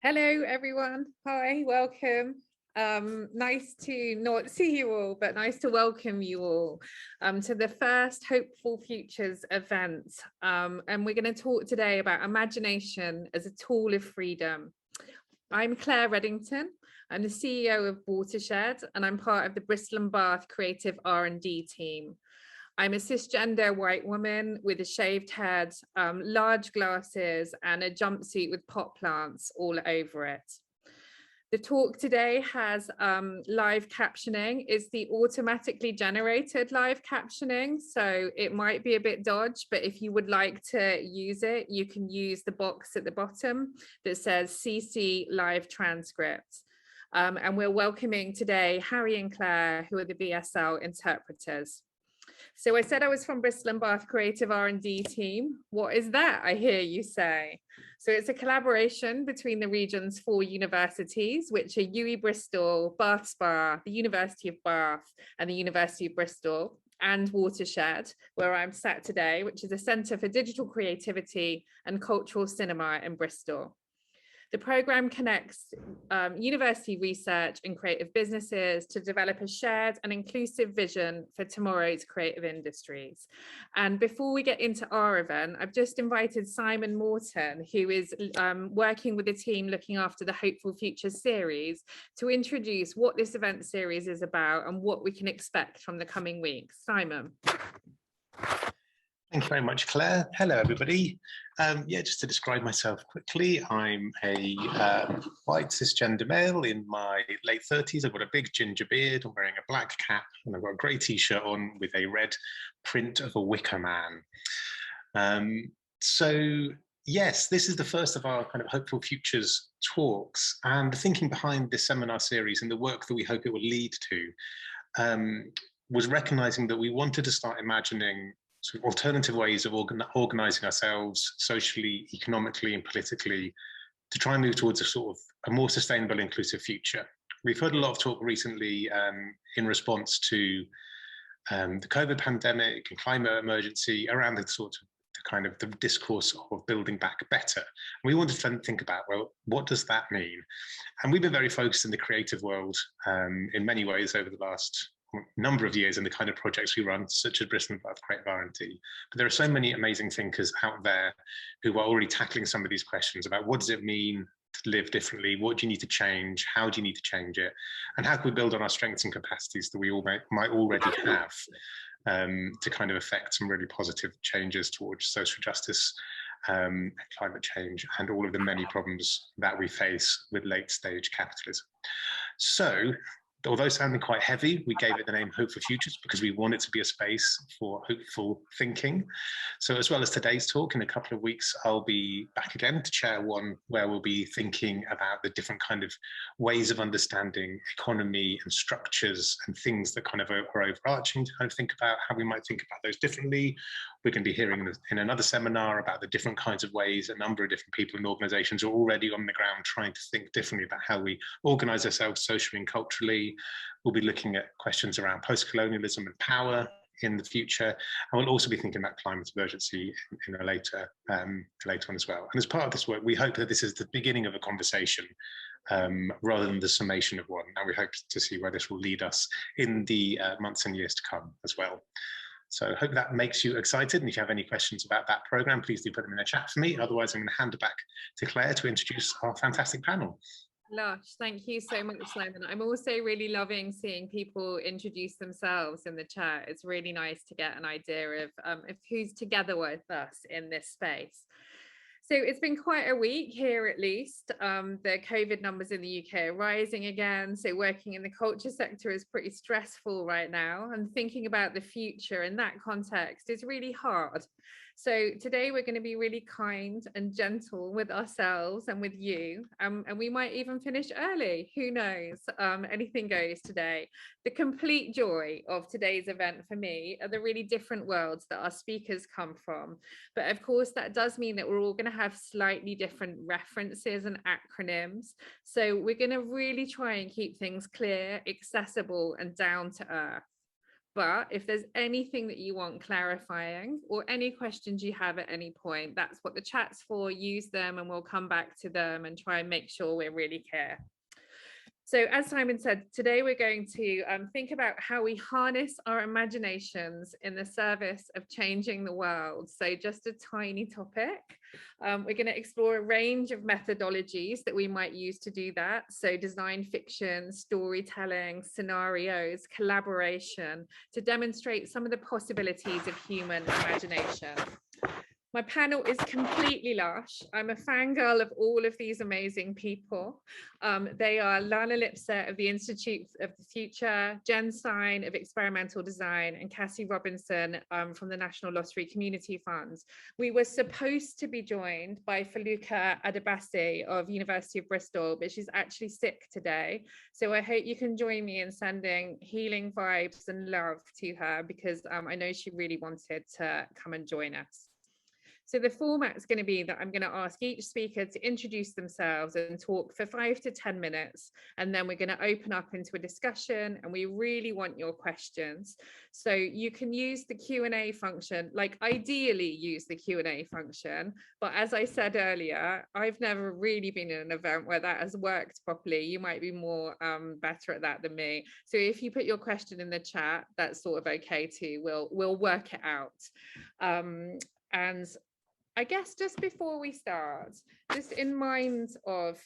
Hello, everyone. Hi, welcome. Nice to not see you all, but nice to welcome you all to the first Hopeful Futures event. And we're going to talk today about imagination as a tool of freedom. I'm Claire Reddington. I'm the CEO of Watershed, and I'm part of the Bristol+Bath Creative R+D team. I'm a cisgender white woman with a shaved head, large glasses, and a jumpsuit with pot plants all over it. The talk today has live captioning. It's the automatically generated live captioning, so it might be a bit dodgy, but if you would like to use it, you can use the box at the bottom that says CC live transcript. And we're welcoming today Harry and Claire, who are the BSL interpreters. So I said I was from Bristol+Bath Creative R+D team. What is that, I hear you say? So it's a collaboration between the region's 4 universities, which are UWE Bristol, Bath Spa, the University of Bath, and the University of Bristol, and Watershed, where I'm sat today, which is a centre for digital creativity and cultural cinema in Bristol. The programme connects university research and creative businesses to develop a shared and inclusive vision for tomorrow's creative industries. And before we get into our event, I've just invited Simon Morton, who is working with the team looking after the Hopeful Futures series, to introduce what this event series is about and what we can expect from the coming weeks. Simon. Thank you very much, Claire. Hello, everybody. Yeah, just to describe myself quickly, I'm a white cisgender male in my late 30s. I've got a big ginger beard, I'm wearing a black cap, and I've got a grey t-shirt on with a red print of a wicker man. So yes, this is the first of our kind of Hopeful Futures talks, and the thinking behind this seminar series and the work that we hope it will lead to was recognizing that we wanted to start imagining sort of alternative ways of organising ourselves socially, economically, and politically to try and move towards a sort of a more sustainable, inclusive future. We've heard a lot of talk recently in response to the COVID pandemic and climate emergency around the sort of the discourse of building back better. And we wanted to think about, well, what does that mean? And we've been very focused in the creative world in many ways over the last number of years in the kind of projects we run, such as Bristol+Bath Creative R+D. But there are so many amazing thinkers out there who are already tackling some of these questions about what does it mean to live differently, what do you need to change, how do you need to change it, and how can we build on our strengths and capacities that we all might already have to kind of affect some really positive changes towards social justice, climate change, and all of the many problems that we face with late stage capitalism. So, although sounding quite heavy, we gave it the name Hopeful Futures because we want it to be a space for hopeful thinking. So as well as today's talk, in a couple of weeks, I'll be back again to chair one where we'll be thinking about the different kind of ways of understanding economy and structures and things that kind of are overarching to kind of think about how we might think about those differently. We're going to be hearing in another seminar about the different kinds of ways a number of different people and organizations are already on the ground trying to think differently about how we organize ourselves socially and culturally. We'll be looking at questions around post-colonialism and power in the future, and we'll also be thinking about climate emergency in a later on as well. And as part of this work, we hope that this is the beginning of a conversation rather than the summation of one, and we hope to see where this will lead us in the months and years to come as well. So I hope that makes you excited, and if you have any questions about that programme, please do put them in the chat for me. Otherwise, I'm going to hand it back to Claire to introduce our fantastic panel. Lush, thank you so much, Simon. I'm also really loving seeing people introduce themselves in the chat. It's really nice to get an idea of who's together with us in this space. So it's been quite a week here, at least. The COVID numbers in the UK are rising again. So working in the culture sector is pretty stressful right now. And thinking about the future in that context is really hard. So today we're going to be really kind and gentle with ourselves and with you. And we might even finish early. Who knows? Anything goes today. The complete joy of today's event for me are the really different worlds that our speakers come from. But of course, that does mean that we're all going to have slightly different references and acronyms. So we're going to really try and keep things clear, accessible, and down to earth. But if there's anything that you want clarifying or any questions you have at any point, that's what the chat's for. Use them and we'll come back to them and try and make sure we're really clear. So as Simon said, today we're going to think about how we harness our imaginations in the service of changing the world. So just a tiny topic. We're going to explore a range of methodologies that we might use to do that. So design fiction, storytelling, scenarios, collaboration, to demonstrate some of the possibilities of human imagination. My panel is completely lush. I'm a fangirl of all of these amazing people. They are Alana Lipsett of the Institute of the Future, Jen Stein of Experimental Design, and Cassie Robinson from the National Lottery Community Funds. We were supposed to be joined by Feluka Adebasi of University of Bristol, but she's actually sick today. So I hope you can join me in sending healing vibes and love to her, because I know she really wanted to come and join us. So the format is going to be that I'm going to ask each speaker to introduce themselves and talk for 5 to 10 minutes. And then we're going to open up into a discussion, and we really want your questions. So you can use the Q&A function, like ideally use the Q&A function. But as I said earlier, I've never really been in an event where that has worked properly. You might be more better at that than me. So if you put your question in the chat, that's sort of okay too. We'll work it out. And I guess just before we start, just in mind of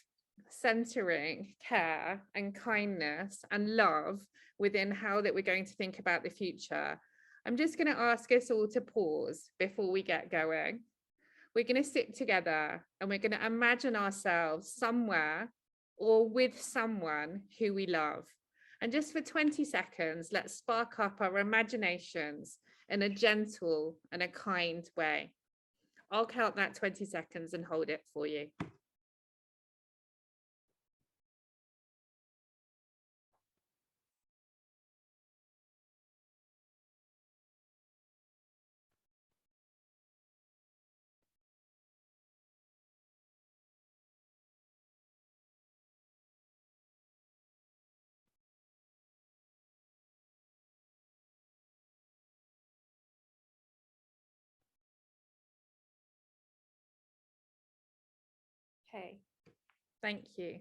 centering care and kindness and love within how that we're going to think about the future, I'm just going to ask us all to pause before we get going. We're going to sit together and we're going to imagine ourselves somewhere or with someone who we love. And just for 20 seconds, let's spark up our imaginations in a gentle and a kind way. I'll count that 20 seconds and hold it for you. Okay, thank you.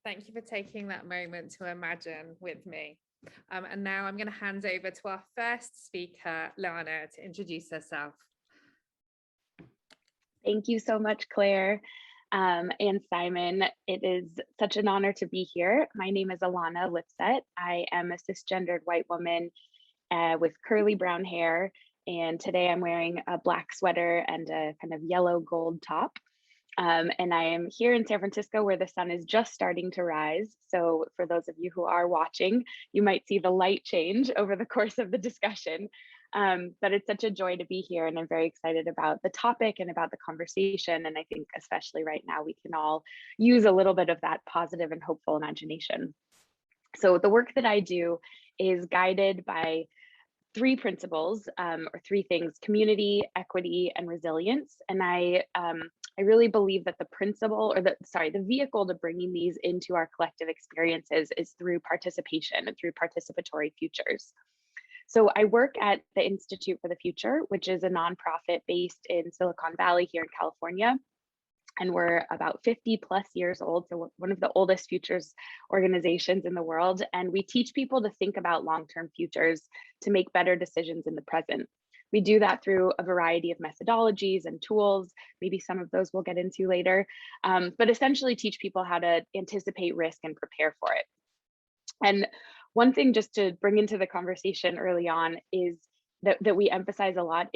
Thank you for taking that moment to imagine with me. And now I'm going to hand over to our first speaker, Lana, to introduce herself. Thank you so much, Claire and Simon. It is such an honor to be here. My name is Alana Lipsett. I am a cisgendered white woman with curly brown hair. And today I'm wearing a black sweater and a kind of yellow gold top. And I am here in San Francisco, where the sun is just starting to rise. So for those of you who are watching, you might see the light change over the course of the discussion. But it's such a joy to be here, and I'm very excited about the topic and about the conversation. And I think especially right now, we can all use a little bit of that positive and hopeful imagination. So the work that I do is guided by 3 principles, or 3 things: community, equity, and resilience. And I really believe that the principle, or the vehicle to bringing these into our collective experiences is through participation and through participatory futures. So I work at the Institute for the Future, which is a nonprofit based in Silicon Valley here in California. And we're about 50+ years old, so we're one of the oldest futures organizations in the world. And we teach people to think about long-term futures to make better decisions in the present. We do that through a variety of methodologies and tools. Maybe some of those we'll get into later, but essentially teach people how to anticipate risk and prepare for it. And one thing just to bring into the conversation early on is that we emphasize a lot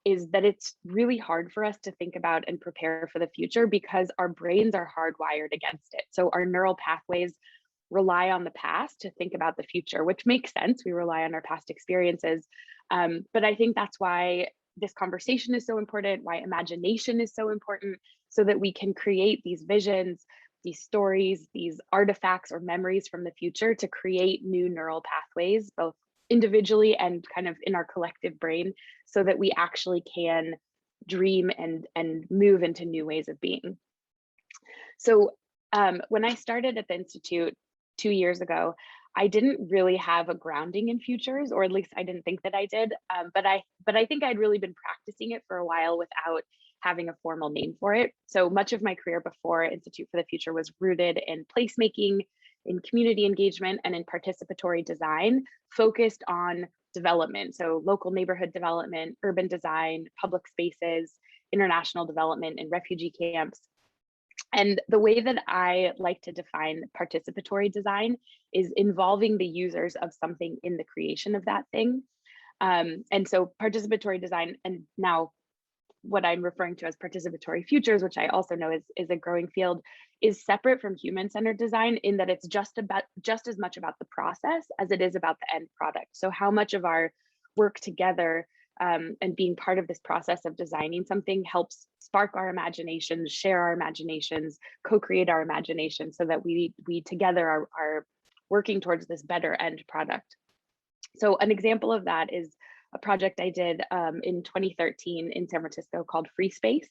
is that it's really hard for us to think about and prepare for the future because our brains are hardwired against it. So our neural pathways rely on the past to think about the future, which makes sense. We rely on our past experiences. But I think that's why this conversation is so important, why imagination is so important, so that we can create these visions, these stories, these artifacts or memories from the future to create new neural pathways, both individually and kind of in our collective brain, so that we actually can dream and move into new ways of being. So when I started at the Institute 2 years ago, I didn't really have a grounding in futures, or at least I didn't think that I did. But I think I'd really been practicing it for a while without having a formal name for it. So much of my career before Institute for the Future was rooted in placemaking, in community engagement, and in participatory design, focused on development. So local neighborhood development, urban design, public spaces, international development, and refugee camps. And the way that I like to define participatory design is involving the users of something in the creation of that thing. And so participatory design, and now what I'm referring to as participatory futures, which I also know is a growing field, is separate from human-centered design in that it's just as much about the process as it is about the end product. So how much of our work together and being part of this process of designing something helps spark our imaginations, share our imaginations, co-create our imaginations, so that we together are working towards this better end product. So an example of that is a project I did in 2013 in San Francisco called Free Space,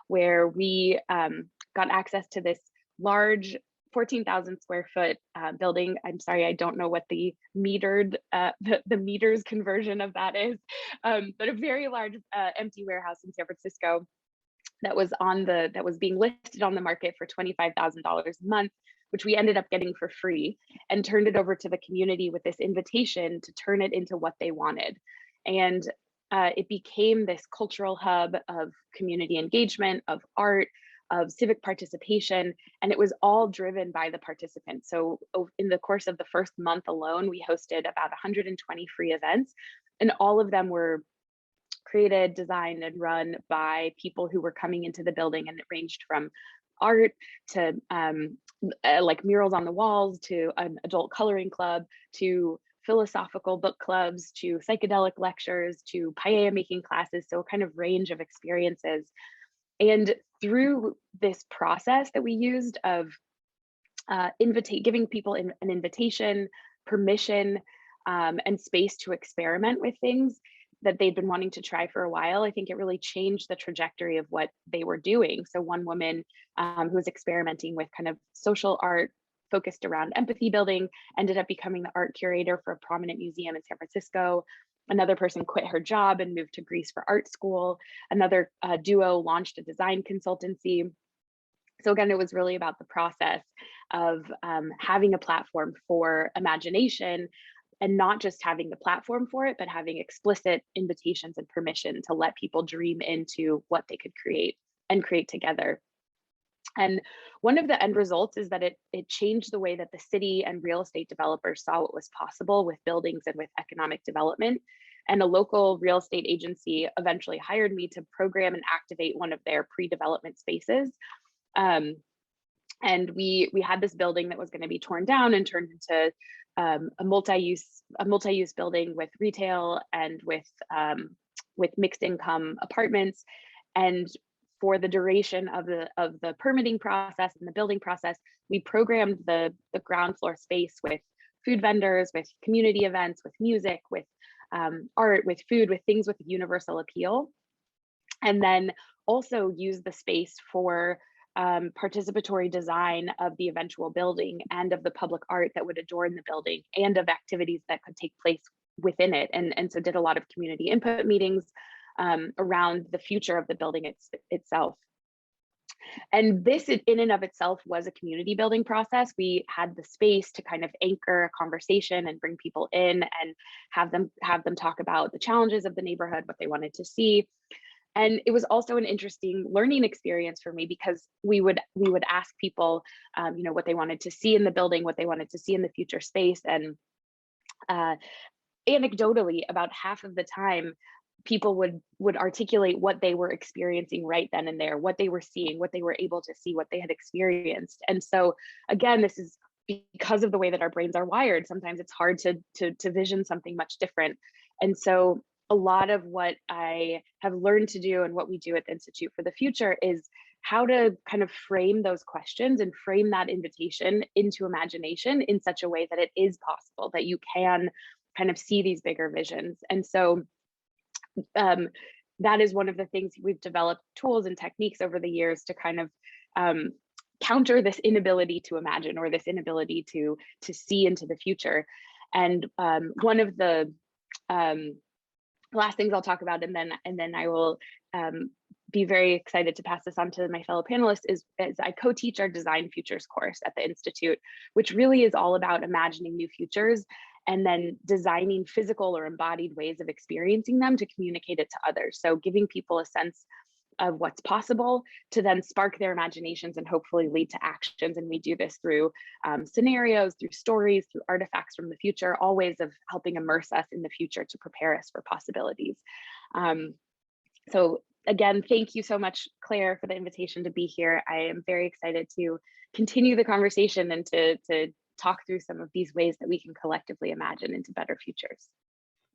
where we got access to this large 14,000 square foot building. I'm sorry, I don't know what the metered, the meters conversion of that is, but a very large empty warehouse in San Francisco that was being listed on the market for $25,000 a month, which we ended up getting for free, and turned it over to the community with this invitation to turn it into what they wanted. And it became this cultural hub of community engagement, of art, of civic participation, and it was all driven by the participants. So in the course of the first month alone, we hosted about 120 free events, and all of them were created, designed, and run by people who were coming into the building, and it ranged from art to like murals on the walls, to an adult coloring club, to philosophical book clubs, to psychedelic lectures, to paella making classes, so a kind of range of experiences. And through this process that we used of giving people an invitation, permission, and space to experiment with things that they'd been wanting to try for a while, I think it really changed the trajectory of what they were doing. So one woman who was experimenting with kind of social art focused around empathy building ended up becoming the art curator for a prominent museum in San Francisco. Another person quit her job and moved to Greece for art school. Another duo launched a design consultancy. So again, it was really about the process of having a platform for imagination, and not just having the platform for it, but having explicit invitations and permission to let people dream into what they could create and create together. And one of the end results is that it changed the way that the city and real estate developers saw what was possible with buildings and with economic development. And a local real estate agency eventually hired me to program and activate one of their pre-development spaces. And we had this building that was going to be torn down and turned into a multi-use building with retail and with mixed income apartments. And for the duration of the permitting process and the building process, we programmed the ground floor space with food vendors, with community events, with music, with art, with food, with things with universal appeal. And then also use the space for participatory design of the eventual building and of the public art that would adorn the building, and of activities that could take place within it. And so did a lot of community input meetings around the future of the building itself. And this in and of itself was a community building process. We had the space to kind of anchor a conversation and bring people in and have them talk about the challenges of the neighborhood, what they wanted to see. And it was also an interesting learning experience for me, because we would ask people, what they wanted to see in the building, what they wanted to see in the future space. And anecdotally, about half of the time, people would articulate what they were experiencing right then and there, what they were seeing, what they were able to see, what they had experienced. And so again, this is because of the way that our brains are wired. Sometimes it's hard to vision something much different. And so a lot of what I have learned to do and what we do at the Institute for the Future is how to kind of frame those questions and frame that invitation into imagination in such a way that it is possible, that you can kind of see these bigger visions. And so that is one of the things we've developed tools and techniques over the years to kind of counter this inability to imagine, or this inability to see into the future. And one of the last things I'll talk about, and then I will be very excited to pass this on to my fellow panelists, is I co-teach our Design Futures course at the Institute, which really is all about imagining new futures and then designing physical or embodied ways of experiencing them to communicate it to others. So giving people a sense of what's possible to then spark their imaginations and hopefully lead to actions. And we do this through scenarios, through stories, through artifacts from the future, all ways of helping immerse us in the future to prepare us for possibilities. So again, thank you so much, Claire, for the invitation to be here. I am very excited to continue the conversation and to talk through some of these ways that we can collectively imagine into better futures.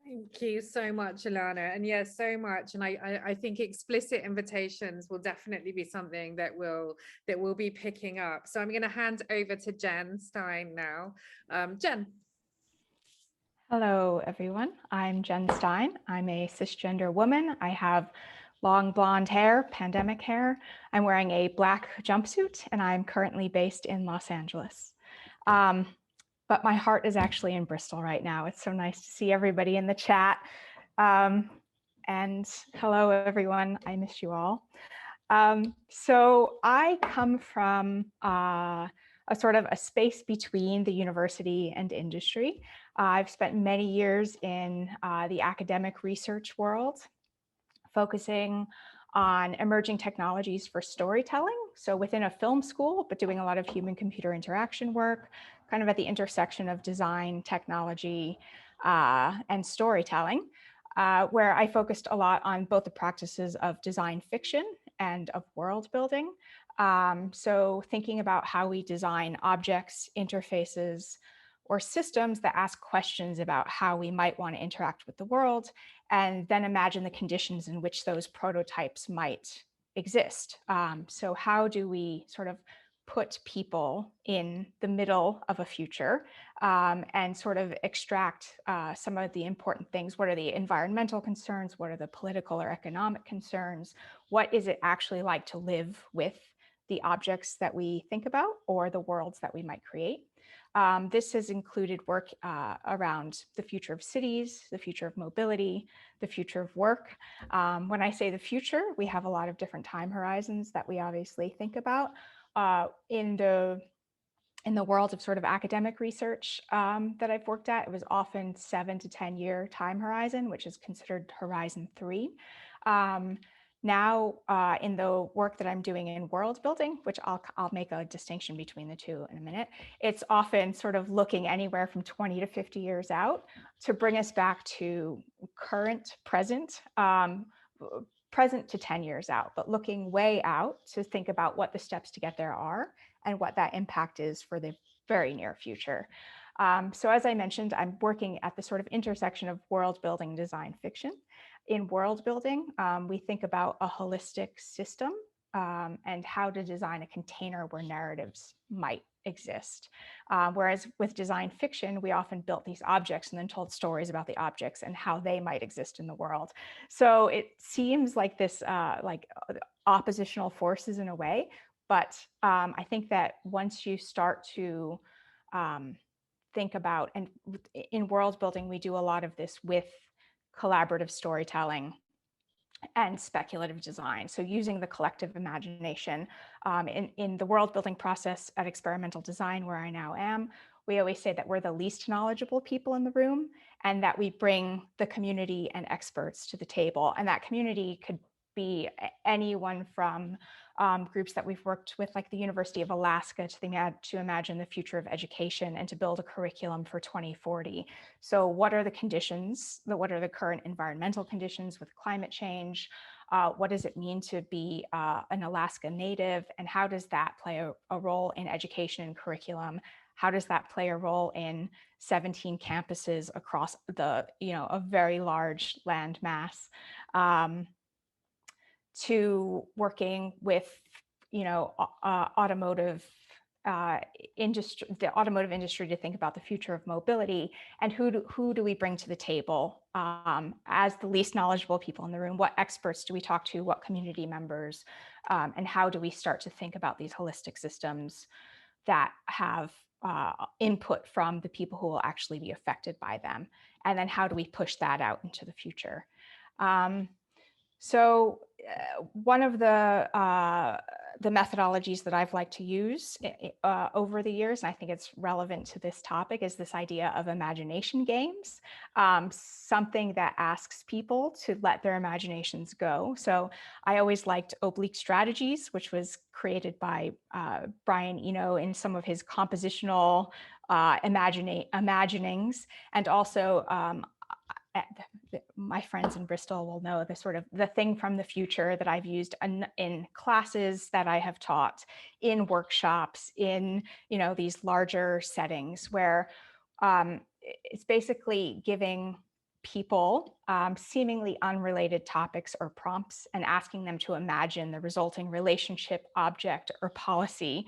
Thank you so much, Alana. And yes, so much. And I think explicit invitations will definitely be something that we'll be picking up. So I'm going to hand over to Jen Stein now. Jen. Hello, everyone. I'm Jen Stein. I'm a cisgender woman. I have long blonde hair, pandemic hair. I'm wearing a black jumpsuit, and I'm currently based in Los Angeles. But my heart is actually in Bristol right now. It's so nice to see everybody in the chat. And hello, everyone. I miss you all. So I come from a sort of a space between the university and industry. I've spent many years in the academic research world, focusing on emerging technologies for storytelling. So within a film school, but doing a lot of human-computer interaction work, kind of at the intersection of design, technology, and storytelling, where I focused a lot on both the practices of design fiction and of world building. So thinking about how we design objects, interfaces, or systems that ask questions about how we might want to interact with the world, and then imagine the conditions in which those prototypes might exist. So how do we sort of put people in the middle of a future and sort of extract some of the important things? What are the environmental concerns? What are the political or economic concerns? What is it actually like to live with the objects that we think about or the worlds that we might create? This has included work around the future of cities, the future of mobility, the future of work. When I say the future, we have a lot of different time horizons that we obviously think about. In the world of sort of academic research that I've worked at, it was often 7 to 10 year time horizon, which is considered horizon 3. Now, in the work that I'm doing in world building, which I'll make a distinction between the two in a minute, it's often sort of looking anywhere from 20 to 50 years out to bring us back to current, present to 10 years out, but looking way out to think about what the steps to get there are and what that impact is for the very near future. So as I mentioned, I'm working at the sort of intersection of world building, design fiction. In world building, we think about a holistic system and how to design a container where narratives might exist. Whereas with design fiction, we often built these objects and then told stories about the objects and how they might exist in the world. So it seems like this like oppositional forces in a way, but I think that once you start to think about, and in world building, we do a lot of this with collaborative storytelling and speculative design. So using the collective imagination in the world building process at experimental design, where I now am, we always say that we're the least knowledgeable people in the room and that we bring the community and experts to the table. And that community could be anyone from groups that we've worked with, like the University of Alaska, to imagine the future of education and to build a curriculum for 2040. So what are the conditions, what are the current environmental conditions with climate change? What does it mean to be an Alaska native? And how does that play a role in education and curriculum? How does that play a role in 17 campuses across the, a very large land mass? To working with, automotive industry, the automotive industry, to think about the future of mobility, and who do we bring to the table as the least knowledgeable people in the room? What experts do we talk to? What community members? And how do we start to think about these holistic systems that have input from the people who will actually be affected by them? And then how do we push that out into the future? So one of the methodologies that I've liked to use over the years, and I think it's relevant to this topic, is this idea of imagination games, something that asks people to let their imaginations go. So I always liked oblique strategies, which was created by Brian Eno in some of his compositional imaginings, and also my friends in Bristol will know the sort of the thing from the future that I've used in classes that I have taught, in workshops, in these larger settings where it's basically giving people seemingly unrelated topics or prompts and asking them to imagine the resulting relationship, object, or policy,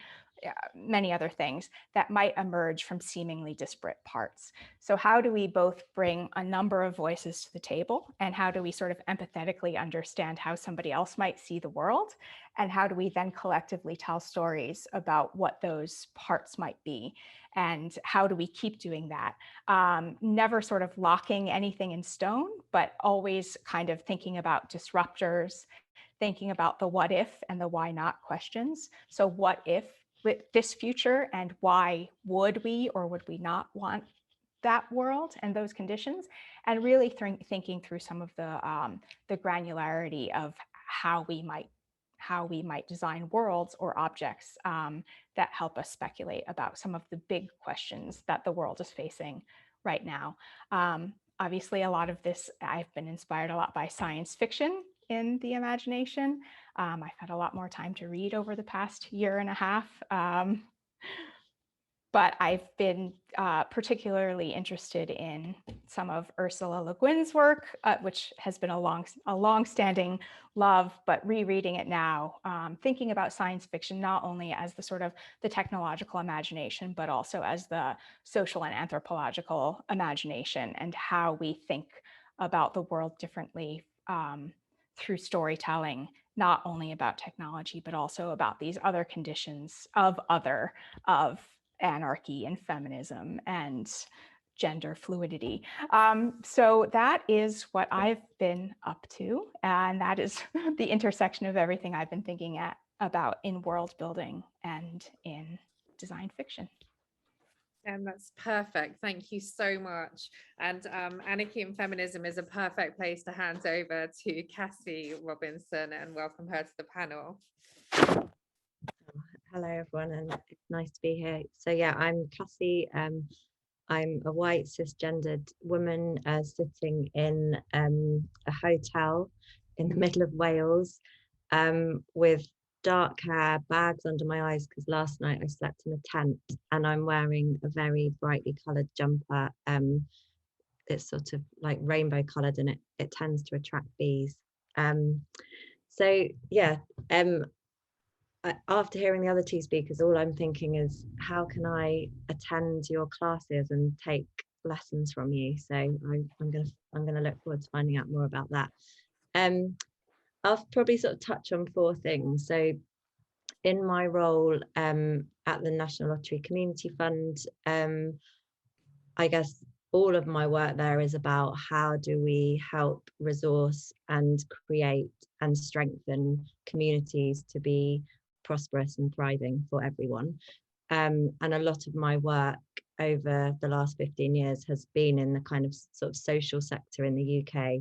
many other things that might emerge from seemingly disparate parts. So how do we both bring a number of voices to the table, and how do we sort of empathetically understand how somebody else might see the world? And how do we then collectively tell stories about what those parts might be? And how do we keep doing that? Never sort of locking anything in stone, but always kind of thinking about disruptors, thinking about the what if and the why not questions. So what if with this future, and why would we or would we not want that world and those conditions? And really thinking through some of the granularity of how we might design worlds or objects that help us speculate about some of the big questions that the world is facing right now. Obviously, a lot of this, I've been inspired a lot by science fiction in the imagination. I've had a lot more time to read over the past year and a half. But I've been particularly interested in some of Ursula Le Guin's work, which has been a long-standing love, but rereading it now, thinking about science fiction not only as the sort of the technological imagination, but also as the social and anthropological imagination, and how we think about the world differently through storytelling, not only about technology, but also about these other conditions of anarchy and feminism and gender fluidity. So that is what I've been up to. And that is the intersection of everything I've been thinking about in world building and in design fiction. And that's perfect. Thank you so much. And Anarchy and Feminism is a perfect place to hand over to Cassie Robinson and welcome her to the panel. Hello, everyone, and it's nice to be here. So yeah, I'm Cassie. I'm a white cisgendered woman sitting in a hotel in the middle of Wales with dark hair, bags under my eyes, because last night I slept in a tent, and I'm wearing a very brightly coloured jumper. It's sort of like rainbow coloured, and it tends to attract bees. So yeah, after hearing the other two speakers, all I'm thinking is, how can I attend your classes and take lessons from you? So I'm gonna look forward to finding out more about that. I'll probably sort of touch on four things. So in my role at the National Lottery Community Fund, I guess all of my work there is about how do we help resource and create and strengthen communities to be prosperous and thriving for everyone. And a lot of my work over the last 15 years has been in the kind of sort of social sector in the UK.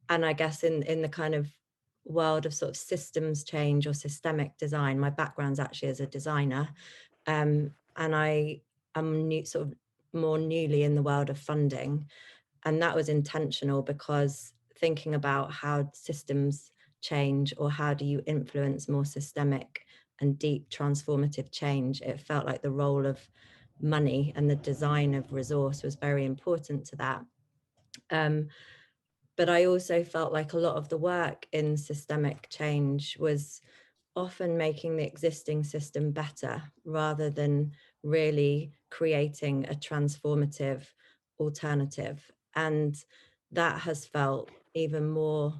And I guess in the kind of world of sort of systems change or systemic design, my background's actually as a designer. And I am sort of more newly in the world of funding. And that was intentional, because thinking about how systems change, or how do you influence more systemic and deep transformative change, it felt like the role of money and the design of resource was very important to that. But I also felt like a lot of the work in systemic change was often making the existing system better rather than really creating a transformative alternative. And that has felt even more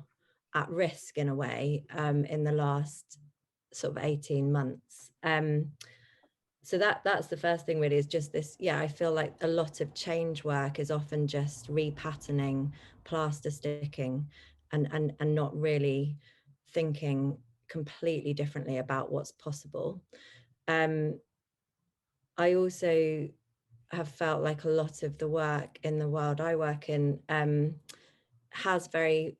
at risk in a way in the last sort of 18 months. So that's the first thing really, is just this, yeah, I feel like a lot of change work is often just repatterning, plaster sticking, and not really thinking completely differently about what's possible. I also have felt like a lot of the work in the world I work in has very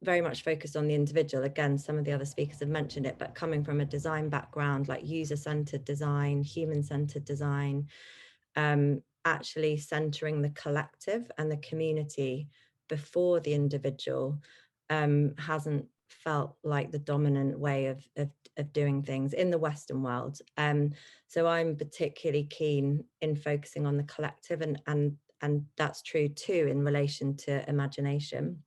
much focused on the individual. Again, some of the other speakers have mentioned it, but coming from a design background, like user-centered design, human-centered design, actually centering the collective and the community before the individual hasn't felt like the dominant way of doing things in the Western world. So I'm particularly keen in focusing on the collective, and that's true too in relation to imagination.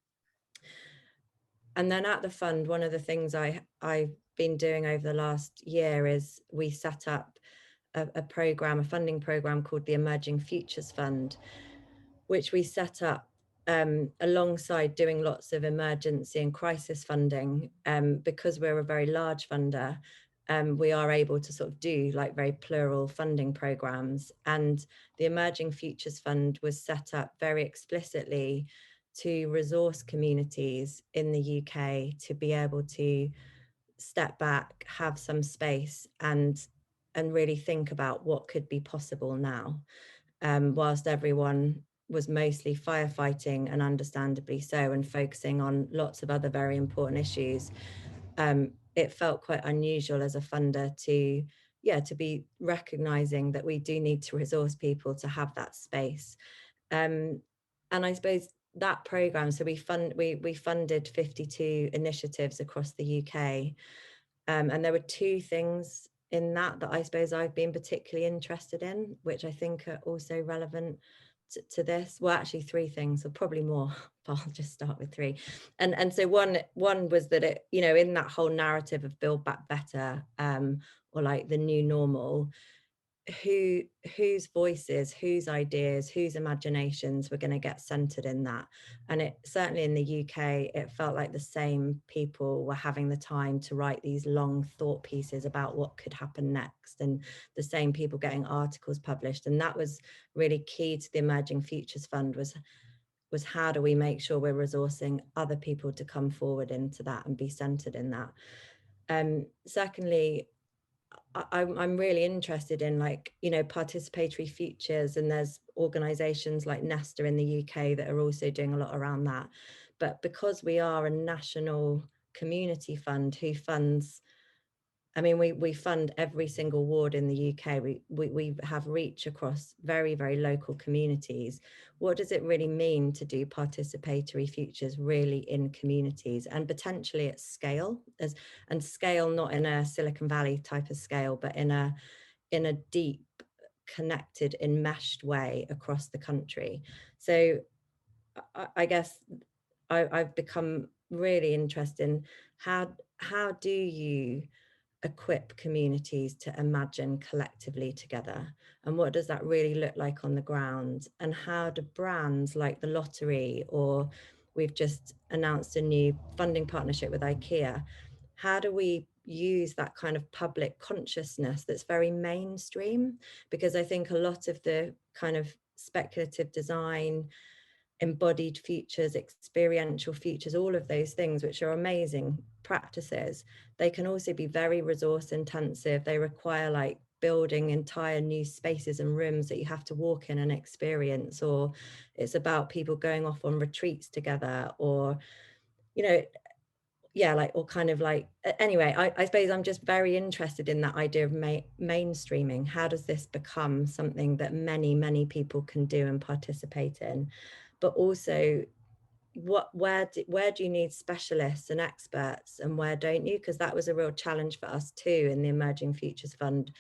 And then at the fund, one of the things I've been doing over the last year is we set up a funding program called the Emerging Futures Fund, which we set up alongside doing lots of emergency and crisis funding. Because we're a very large funder, we are able to sort of do like very plural funding programs. And the Emerging Futures Fund was set up very explicitly to resource communities in the UK to be able to step back, have some space, and really think about what could be possible now, whilst everyone was mostly firefighting, and understandably so, and focusing on lots of other very important issues. It felt quite unusual as a funder to be recognizing that we do need to resource people to have that space. And I suppose that program, so we funded 52 initiatives across the UK, and there were two things in that I suppose I've been particularly interested in, which I think are also relevant to this. Well, actually three things, or probably more, but I'll just start with three. And so one was that it, you know, in that whole narrative of Build Back Better, or like the new normal, whose voices, whose ideas, whose imaginations were going to get centered in that. And it certainly in the UK, it felt like the same people were having the time to write these long thought pieces about what could happen next, and the same people getting articles published. And that was really key to the Emerging Futures Fund, was how do we make sure we're resourcing other people to come forward into that and be centered in that. Secondly, I'm really interested in, like, you know, participatory futures, and there's organizations like Nesta in the UK that are also doing a lot around that. But because we are a national community fund who funds, I mean, we fund every single ward in the UK. We have reach across very, very local communities. What does it really mean to do participatory futures really in communities, and potentially at scale, and scale not in a Silicon Valley type of scale, but in a deep, connected, enmeshed way across the country? So I guess I've become really interested in how do you equip communities to imagine collectively together, and what does that really look like on the ground? And how do brands like the lottery, or we've just announced a new funding partnership with IKEA, how do we use that kind of public consciousness that's very mainstream? Because I think a lot of the kind of speculative design, embodied futures, experiential futures, all of those things, which are amazing practices, they can also be very resource intensive. They require like building entire new spaces and rooms that you have to walk in and experience, or it's about people going off on retreats together, or, you know, yeah, like, or kind of like, anyway, I suppose I'm just very interested in that idea of mainstreaming. How does this become something that many people can do and participate in? But also, where do you need specialists and experts, and where don't you? Because that was a real challenge for us too in the Emerging Futures Fund.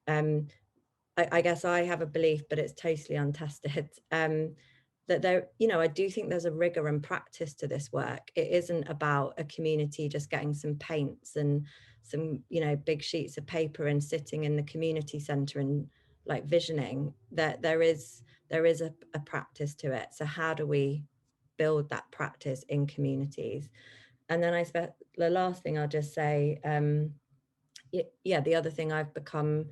I guess I have a belief, but it's totally untested, that there, you know, I do think there's a rigor and practice to this work. It isn't about a community just getting some paints and some, you know, big sheets of paper and sitting in the community centre and like visioning. That there is a practice to it. So how do we build that practice in communities? And then I suppose the last thing I'll just say, yeah, the other thing I've become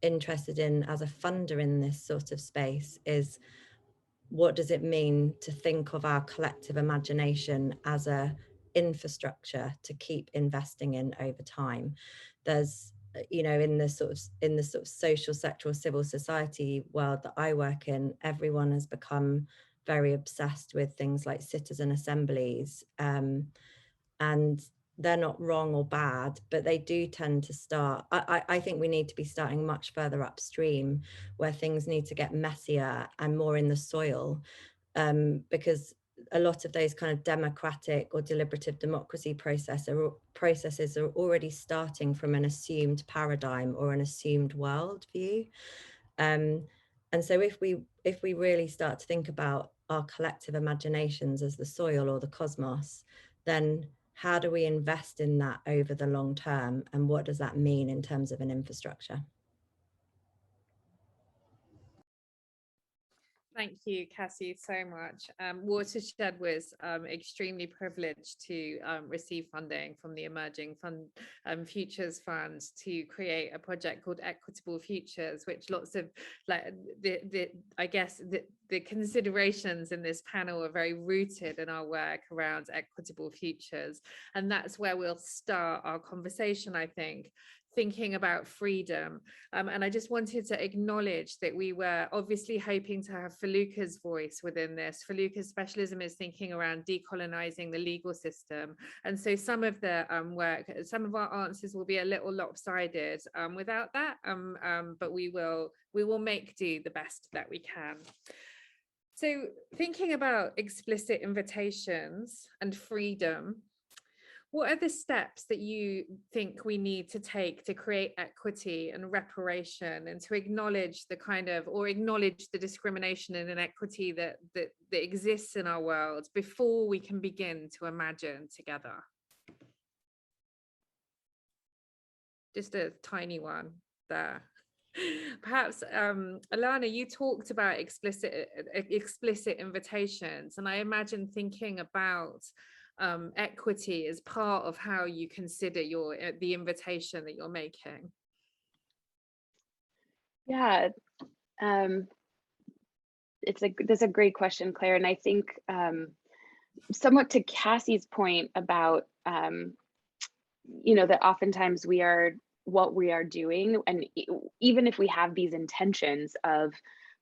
interested in as a funder in this sort of space is, what does it mean to think of our collective imagination as a infrastructure to keep investing in over time? There's, you know, in the sort of social sector or civil society world that I work in, everyone has become very obsessed with things like citizen assemblies, and they're not wrong or bad, but they do tend to start, I think we need to be starting much further upstream, where things need to get messier and more in the soil, because a lot of those kind of democratic or deliberative democracy processes are already starting from an assumed paradigm or an assumed world view. And so if we really start to think about our collective imaginations as the soil or the cosmos, then how do we invest in that over the long term? And what does that mean in terms of an infrastructure? Thank you, Cassie, so much. Watershed was extremely privileged to receive funding from the Emerging Futures Fund to create a project called Equitable Futures, which lots of I guess the considerations in this panel are very rooted in our work around equitable futures. And that's where we'll start our conversation, I think, thinking about freedom. And I just wanted to acknowledge that we were obviously hoping to have Feluca's voice within this. Feluca's specialism is thinking around decolonizing the legal system. And so some of the work, some of our answers will be a little lopsided without that, but we will make do the best that we can. So thinking about explicit invitations and freedom, what are the steps that you think we need to take to create equity and reparation, and to acknowledge the acknowledge the discrimination and inequity that exists in our world before we can begin to imagine together? Just a tiny one there. Perhaps, Alana, you talked about explicit invitations, and I imagine thinking about equity as part of how you consider the invitation that you're making. Yeah, that's a great question, Claire, and I think somewhat to Cassie's point about you know, that oftentimes what we are doing, and even if we have these intentions of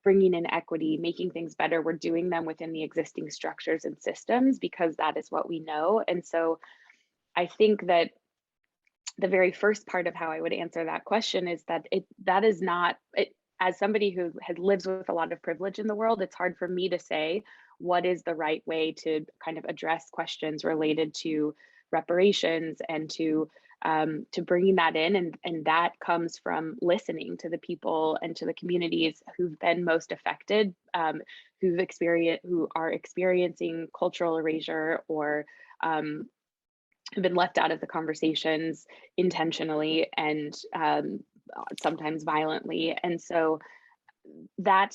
bringing in equity, making things better, we're doing them within the existing structures and systems because that is what we know. And so I think that the very first part of how I would answer that question is that that is not, as somebody who lives with a lot of privilege in the world, it's hard for me to say what is the right way to kind of address questions related to reparations and to bringing that in, and that comes from listening to the people and to the communities who've been most affected, who are experiencing cultural erasure or have been left out of the conversations intentionally and sometimes violently. And so that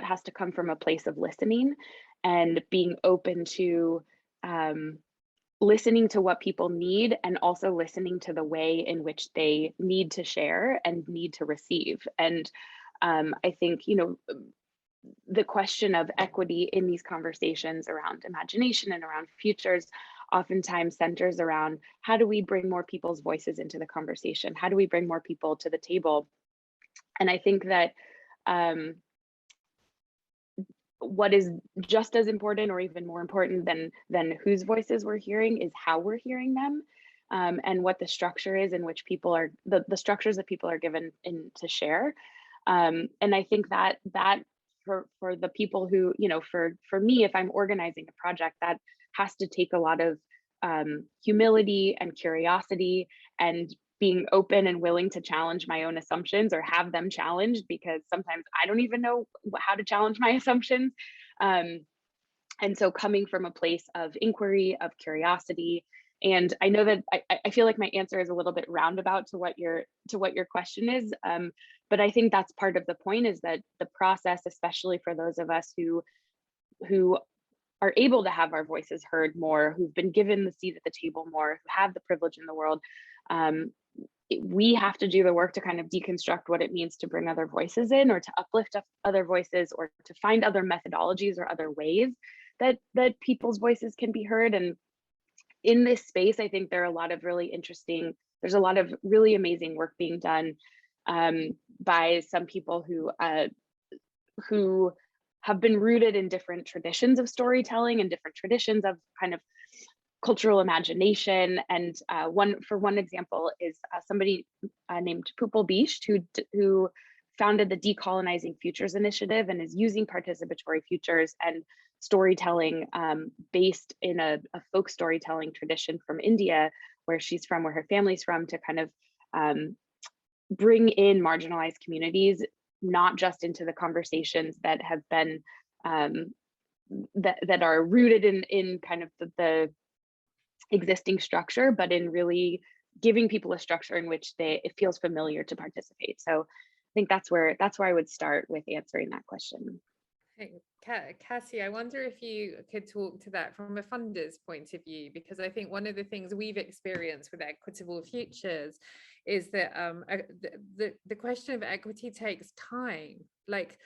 has to come from a place of listening and being open to listening to what people need, and also listening to the way in which they need to share and need to receive. And I think, you know, the question of equity in these conversations around imagination and around futures oftentimes centers around, how do we bring more people's voices into the conversation? How do we bring more people to the table? And I think that what is just as important, or even more important than whose voices we're hearing, is how we're hearing them, and what the structure is in which people are, the structures that people are given in to share. And I think that for the people who, you know, for me, if I'm organizing a project, that has to take a lot of humility and curiosity and being open and willing to challenge my own assumptions or have them challenged, because sometimes I don't even know how to challenge my assumptions. And so coming from a place of inquiry, of curiosity, and I know that I feel like my answer is a little bit roundabout to what your question is, but I think that's part of the point, is that the process, especially for those of us who are able to have our voices heard more, who've been given the seat at the table more, who have the privilege in the world, we have to do the work to kind of deconstruct what it means to bring other voices in, or to uplift other voices, or to find other methodologies or other ways that people's voices can be heard. And in this space, I think there are a lot of really interesting, there's a lot of really amazing work being done by some people who have been rooted in different traditions of storytelling and different traditions of kind of cultural imagination. And one example is somebody named Pupil Bisht, who founded the Decolonizing Futures initiative and is using participatory futures and storytelling based in a folk storytelling tradition from India, where she's from, where her family's from, to kind of bring in marginalized communities, not just into the conversations that have been that are rooted in kind of the existing structure, but in really giving people a structure in which it feels familiar to participate. So I think that's where I would start with answering that question. Hey, Cassie, I wonder if you could talk to that from a funder's point of view, because I think one of the things we've experienced with Equitable Futures is that the question of equity takes time, like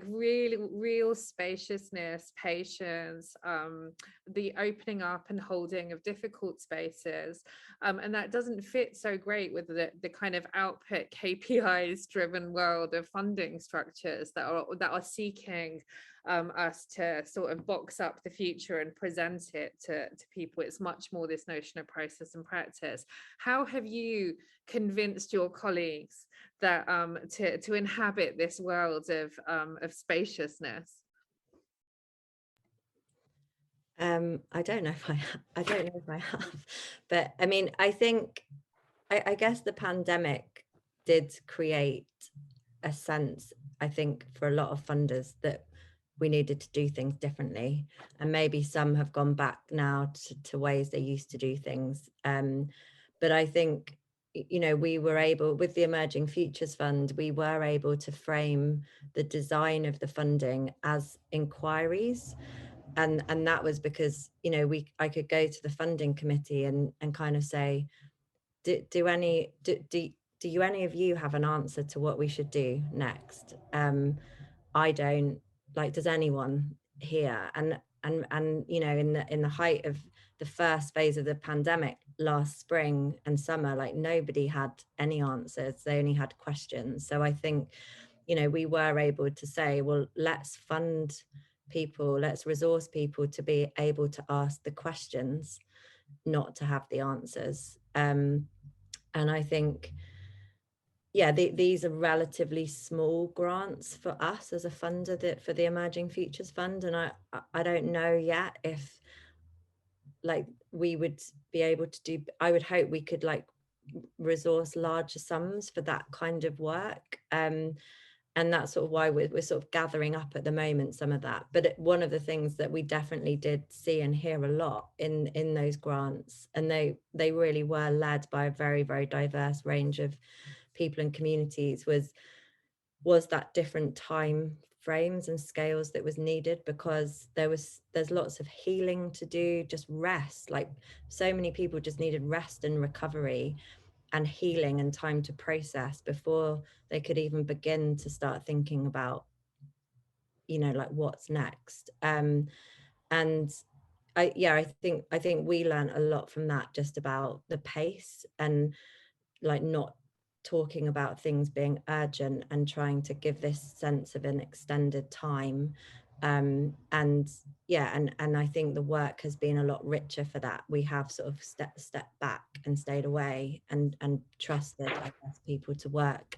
real spaciousness, patience, the opening up and holding of difficult spaces, and that doesn't fit so great with the kind of output KPIs driven world of funding structures that are seeking us to sort of box up the future and present it to people. It's much more this notion of process and practice. How have you convinced your colleagues that to inhabit this world of spaciousness? I don't know if I have, but I mean, I think I guess the pandemic did create a sense, I think, for a lot of funders that we needed to do things differently, and maybe some have gone back now to ways they used to do things. But I think, you know, we were able, with the Emerging Futures Fund, we were able to frame the design of the funding as inquiries. And that was because, you know, I could go to the funding committee and kind of say, do any of you have an answer to what we should do next? I don't. Like, does anyone here? And you know, in the height of the first phase of the pandemic last spring and summer, like nobody had any answers. They only had questions. So I think, you know, we were able to say, well, let's fund people, let's resource people to be able to ask the questions, not to have the answers. And I think, yeah, these are relatively small grants for us as a funder for the Emerging Futures Fund. And I don't know yet if like we would be able to do, I would hope we could like resource larger sums for that kind of work. And that's sort of why we're sort of gathering up at the moment some of that. But one of the things that we definitely did see and hear a lot in those grants, and they really were led by a very, very diverse range of people and communities, was that different time frames and scales that was needed, because there's lots of healing to do, just rest. Like so many people just needed rest and recovery and healing and time to process before they could even begin to start thinking about, you know, like what's next. And I think we learned a lot from that, just about the pace and like not talking about things being urgent and trying to give this sense of an extended time. And I think the work has been a lot richer for that. We have sort of stepped back and stayed away and trusted, I guess, people to work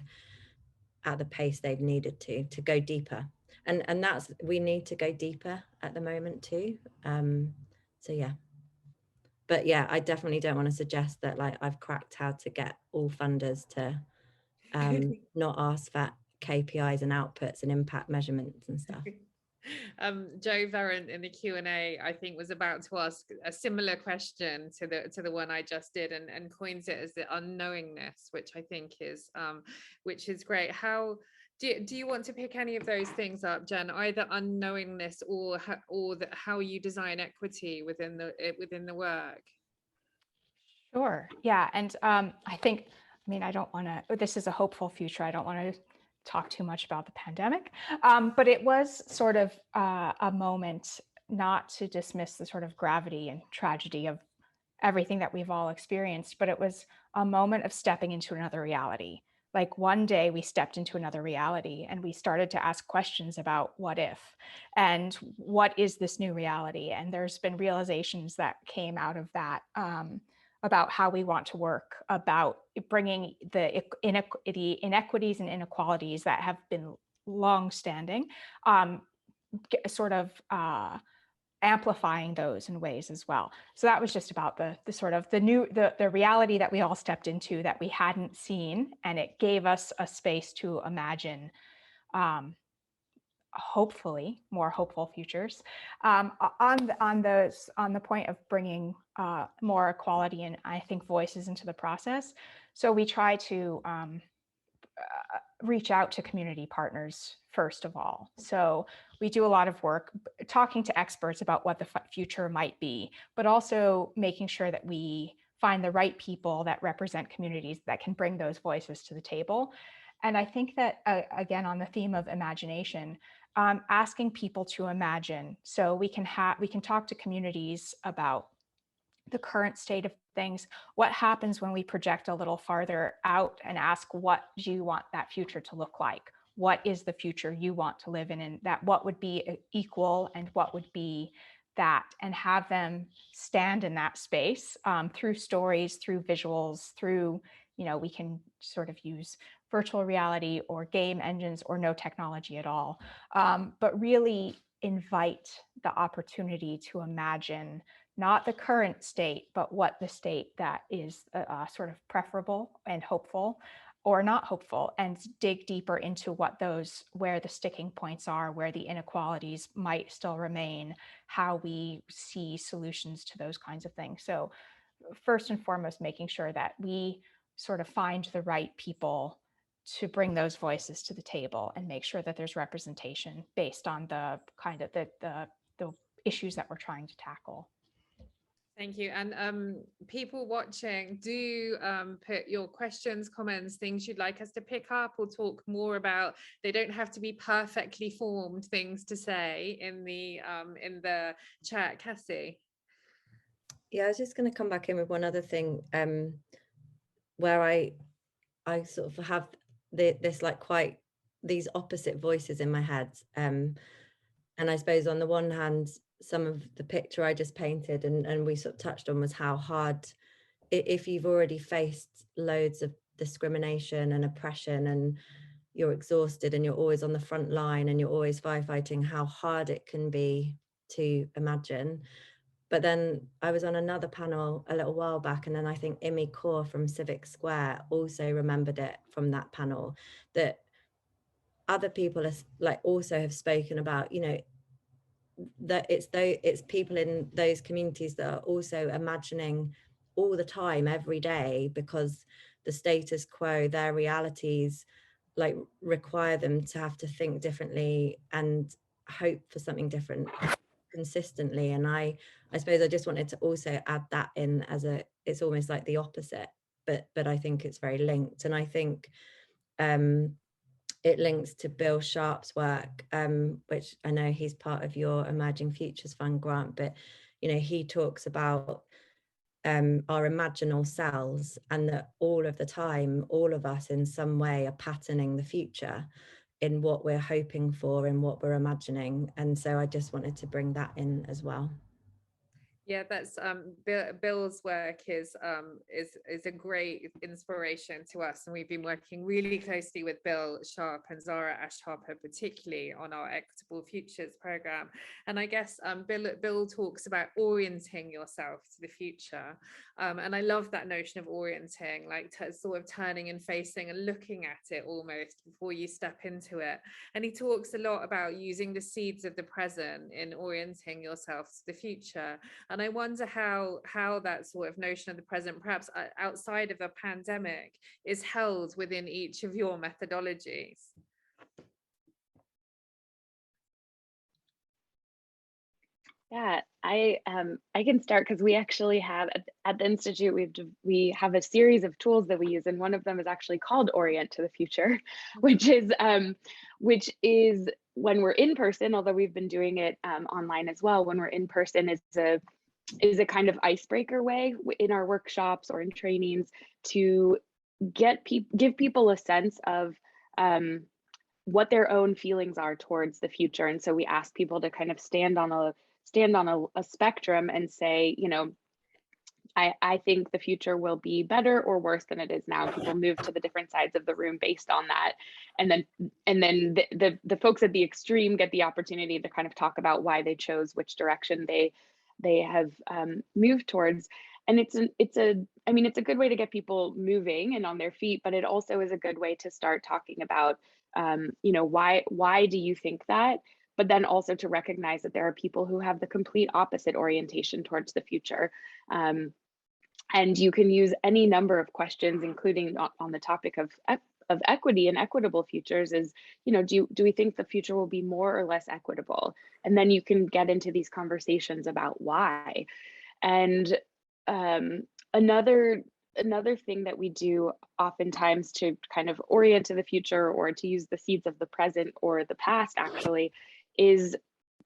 at the pace they've needed to go deeper. And that's, we need to go deeper at the moment too. So yeah. But yeah, I definitely don't want to suggest that like I've cracked how to get all funders to not ask for KPIs and outputs and impact measurements and stuff. Joe Verrant in the Q&A, I think, was about to ask a similar question to the one I just did, and coins it as the unknowingness, which I think is great. How do you want to pick any of those things up, Jen? Either unknowingness or how you design equity within the work. Sure. Yeah. And I think, I mean, I don't want to, this is a hopeful future. I don't want to talk too much about the pandemic, but it was sort of a moment not to dismiss the sort of gravity and tragedy of everything that we've all experienced, but it was a moment of stepping into another reality. Like one day we stepped into another reality and we started to ask questions about what if, and what is this new reality? And there's been realizations that came out of that, about how we want to work, about bringing the inequities and inequalities that have been longstanding, sort of amplifying those in ways as well. So that was just about the sort of the reality that we all stepped into that we hadn't seen, and it gave us a space to imagine hopefully more hopeful futures. On the point of bringing more equality and I think voices into the process. So we try to reach out to community partners first of all. So we do a lot of work talking to experts about what the future might be, but also making sure that we find the right people that represent communities that can bring those voices to the table. And I think that, again, on the theme of imagination, asking people to imagine. So we can talk to communities about the current state of things, what happens when we project a little farther out and ask, what do you want that future to look like? What is the future you want to live in? And that what would be equal and what would be that, and have them stand in that space through stories, through visuals, through, we can sort of use virtual reality or game engines or no technology at all, but really invite the opportunity to imagine not the current state, but what the state that is sort of preferable and hopeful or not hopeful, and dig deeper into where the sticking points are, where the inequalities might still remain, how we see solutions to those kinds of things. So first and foremost, making sure that we sort of find the right people to bring those voices to the table and make sure that there's representation based on the kind of the issues that we're trying to tackle. Thank you. And people watching, do put your questions, comments, things you'd like us to pick up or talk more about. They don't have to be perfectly formed things to say in the chat. Cassie. Yeah, I was just going to come back in with one other thing, where I sort of have this like quite these opposite voices in my head, and I suppose on the one hand, some of the picture I just painted and we sort of touched on was how hard, if you've already faced loads of discrimination and oppression and you're exhausted and you're always on the front line and you're always firefighting, how hard it can be to imagine. But then I was on another panel a little while back, and then I think Imi Kaur from Civic Square also remembered it from that panel, that other people also have spoken about, that it's people in those communities that are also imagining all the time, every day, because the status quo, their realities like require them to have to think differently and hope for something different consistently. And I suppose I just wanted to also add that in as it's almost like the opposite, but I think it's very linked. And I think it links to Bill Sharp's work, which I know he's part of your Emerging Futures Fund grant, but he talks about our imaginal selves, and that all of the time, all of us in some way are patterning the future in what we're hoping for and what we're imagining. And so I just wanted to bring that in as well. Yeah, that's Bill's work is a great inspiration to us, and we've been working really closely with Bill Sharp and Zara Ashharper, particularly on our Equitable Futures program. And I guess Bill talks about orienting yourself to the future, and I love that notion of orienting, like sort of turning and facing and looking at it almost before you step into it. And he talks a lot about using the seeds of the present in orienting yourself to the future. And I wonder how that sort of notion of the present, perhaps outside of a pandemic, is held within each of your methodologies. Yeah, I can start because we actually have at the Institute, we have a series of tools that we use, and one of them is actually called Orient to the Future, which is when we're in person, although we've been doing it online as well. When we're in person, is a kind of icebreaker way in our workshops or in trainings to give people a sense of what their own feelings are towards the future. And so we ask people to kind of stand on a spectrum and say, you know, I think the future will be better or worse than it is now. People move to the different sides of the room based on that. And then the folks at the extreme get the opportunity to kind of talk about why they chose which direction they have moved towards. And it's a good way to get people moving and on their feet, but it also is a good way to start talking about, you know, why do you think that? But then also to recognize that there are people who have the complete opposite orientation towards the future. And you can use any number of questions, including on the topic of equity and equitable futures, is, you know, do we think the future will be more or less equitable? And then you can get into these conversations about why. And another thing that we do oftentimes to kind of orient to the future, or to use the seeds of the present or the past actually, is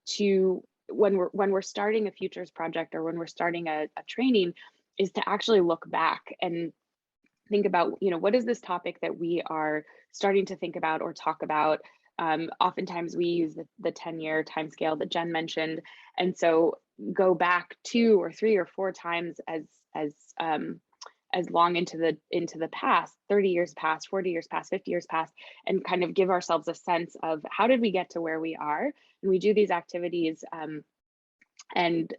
to, when we're starting a futures project or when we're starting a training, is to actually look back and think about, you know, what is this topic that we are starting to think about or talk about? Oftentimes we use the 10-year timescale that Jen mentioned, and so go back 2 or 3 or 4 times as long into the past, 30 years past, 40 years past, 50 years past, and kind of give ourselves a sense of how did we get to where we are. And we do these activities and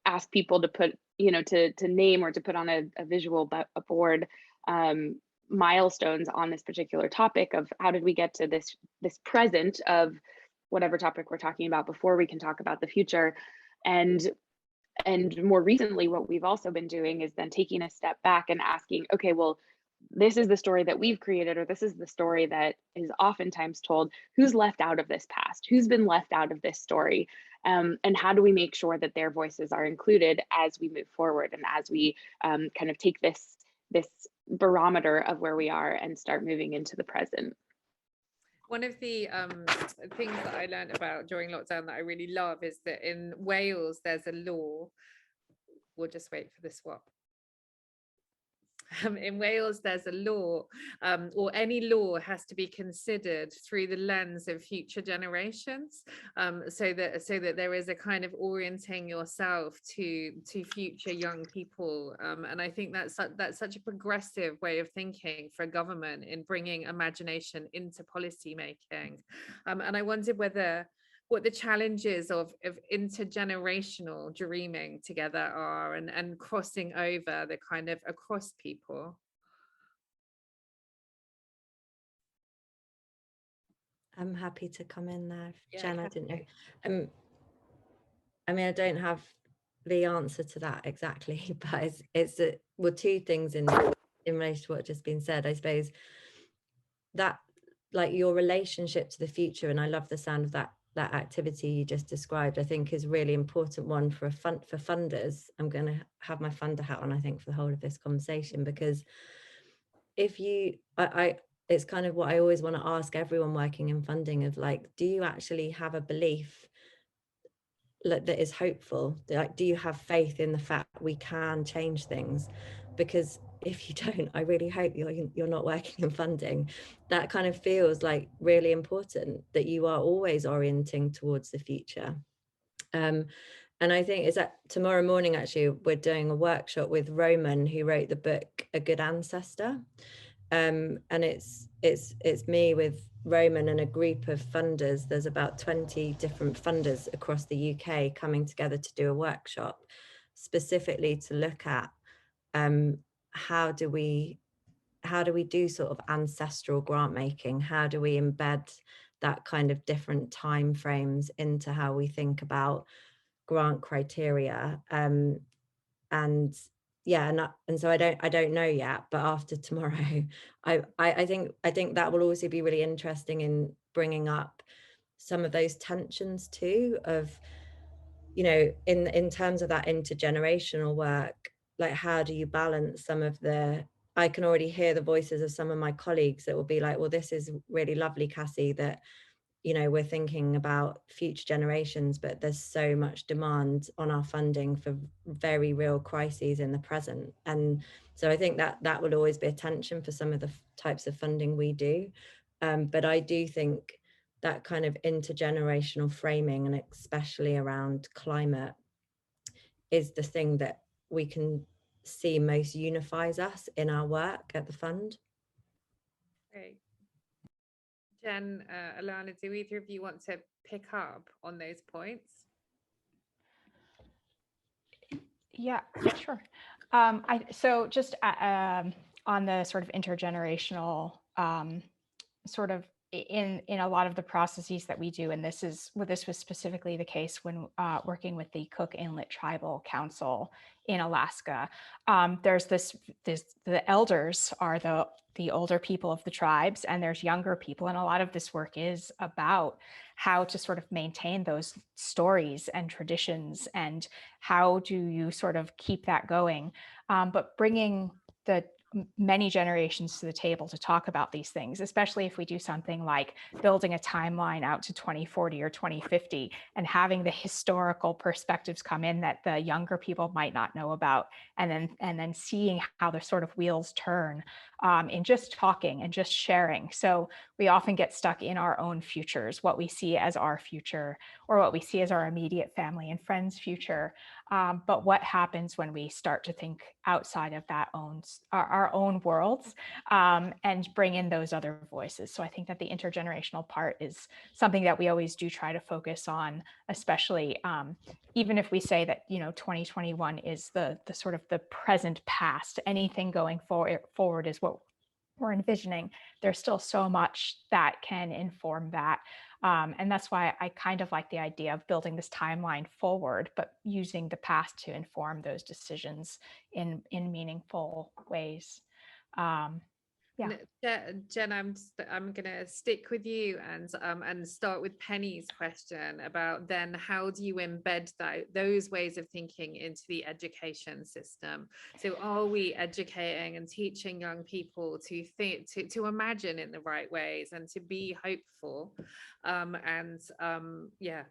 ask people to put, you know, to name or to put on a visual board milestones on this particular topic of how did we get to this present of whatever topic we're talking about before we can talk about the future. And more recently, what we've also been doing is then taking a step back and asking, okay, well, this is the story that we've created, or this is the story that is oftentimes told. Who's left out of this past? Who's been left out of this story? And how do we make sure that their voices are included as we move forward and as we kind of take this barometer of where we are and start moving into the present? One of the things that I learned about during lockdown that I really love is that in Wales, there's a law. We'll just wait for the swap. In Wales, there's a law, or any law has to be considered through the lens of future generations, so that there is a kind of orienting yourself to future young people, and I think that's such a progressive way of thinking for a government in bringing imagination into policy making. And I wondered what the challenges of intergenerational dreaming together are, and crossing over the kind of across people. I'm happy to come in there, Yeah, Jen. I didn't know. I mean, I don't have the answer to that exactly, but it's well, 2 things in relation to what just been said. I suppose that, like, your relationship to the future, and I love the sound of that activity you just described, I think is a really important one for funders. I'm going to have my funder hat on, I think, for the whole of this conversation, because if you, it's kind of what I always want to ask everyone working in funding of, like, do you actually have a belief that is hopeful? Like, do you have faith in the fact we can change things? Because if you don't, I really hope you're not working in funding. That kind of feels like really important, that you are always orienting towards the future. And I think is that tomorrow morning, actually, we're doing a workshop with Roman, who wrote the book A Good Ancestor. And it's me with Roman and a group of funders. There's about 20 different funders across the UK coming together to do a workshop specifically to look at how do we do sort of ancestral grant making? How do we embed that kind of different time frames into how we think about grant criteria? And yeah, and so I don't know yet, but after tomorrow, I think that will also be really interesting in bringing up some of those tensions too, of, you know, in terms of that intergenerational work, like how do you balance some of the, I can already hear the voices of some of my colleagues that will be like, well, this is really lovely, Cassie, that, you know, we're thinking about future generations, but there's so much demand on our funding for very real crises in the present. And so I think that will always be a tension for some of the types of funding we do. But I do think that kind of intergenerational framing, and especially around climate, is the thing that we can see most unifies us in our work at the fund. Great. Jen, Alana, do either of you want to pick up on those points? Yeah, sure. So just on the sort of intergenerational sort of in a lot of the processes that we do, and this was specifically the case when working with the Cook Inlet Tribal Council in Alaska. There's the elders are the older people of the tribes, and there's younger people, and a lot of this work is about how to sort of maintain those stories and traditions, and how do you sort of keep that going, but bringing the many generations to the table to talk about these things, especially if we do something like building a timeline out to 2040 or 2050 and having the historical perspectives come in that the younger people might not know about, and then seeing how the sort of wheels turn in just talking and just sharing. So we often get stuck in our own futures, what we see as our future, or what we see as our immediate family and friends' future. But what happens when we start to think outside of that our own worlds, and bring in those other voices? So I think that the intergenerational part is something that we always do try to focus on, especially even if we say that, you know, 2021 is the sort of the present past. Anything going forward is what we're envisioning. There's still so much that can inform that. And that's why I kind of like the idea of building this timeline forward, but using the past to inform those decisions in meaningful ways. Yeah. Jen, I'm gonna stick with you and start with Penny's question about then how do you embed those ways of thinking into the education system? So are we educating and teaching young people to think, to imagine in the right ways and to be hopeful? Yeah,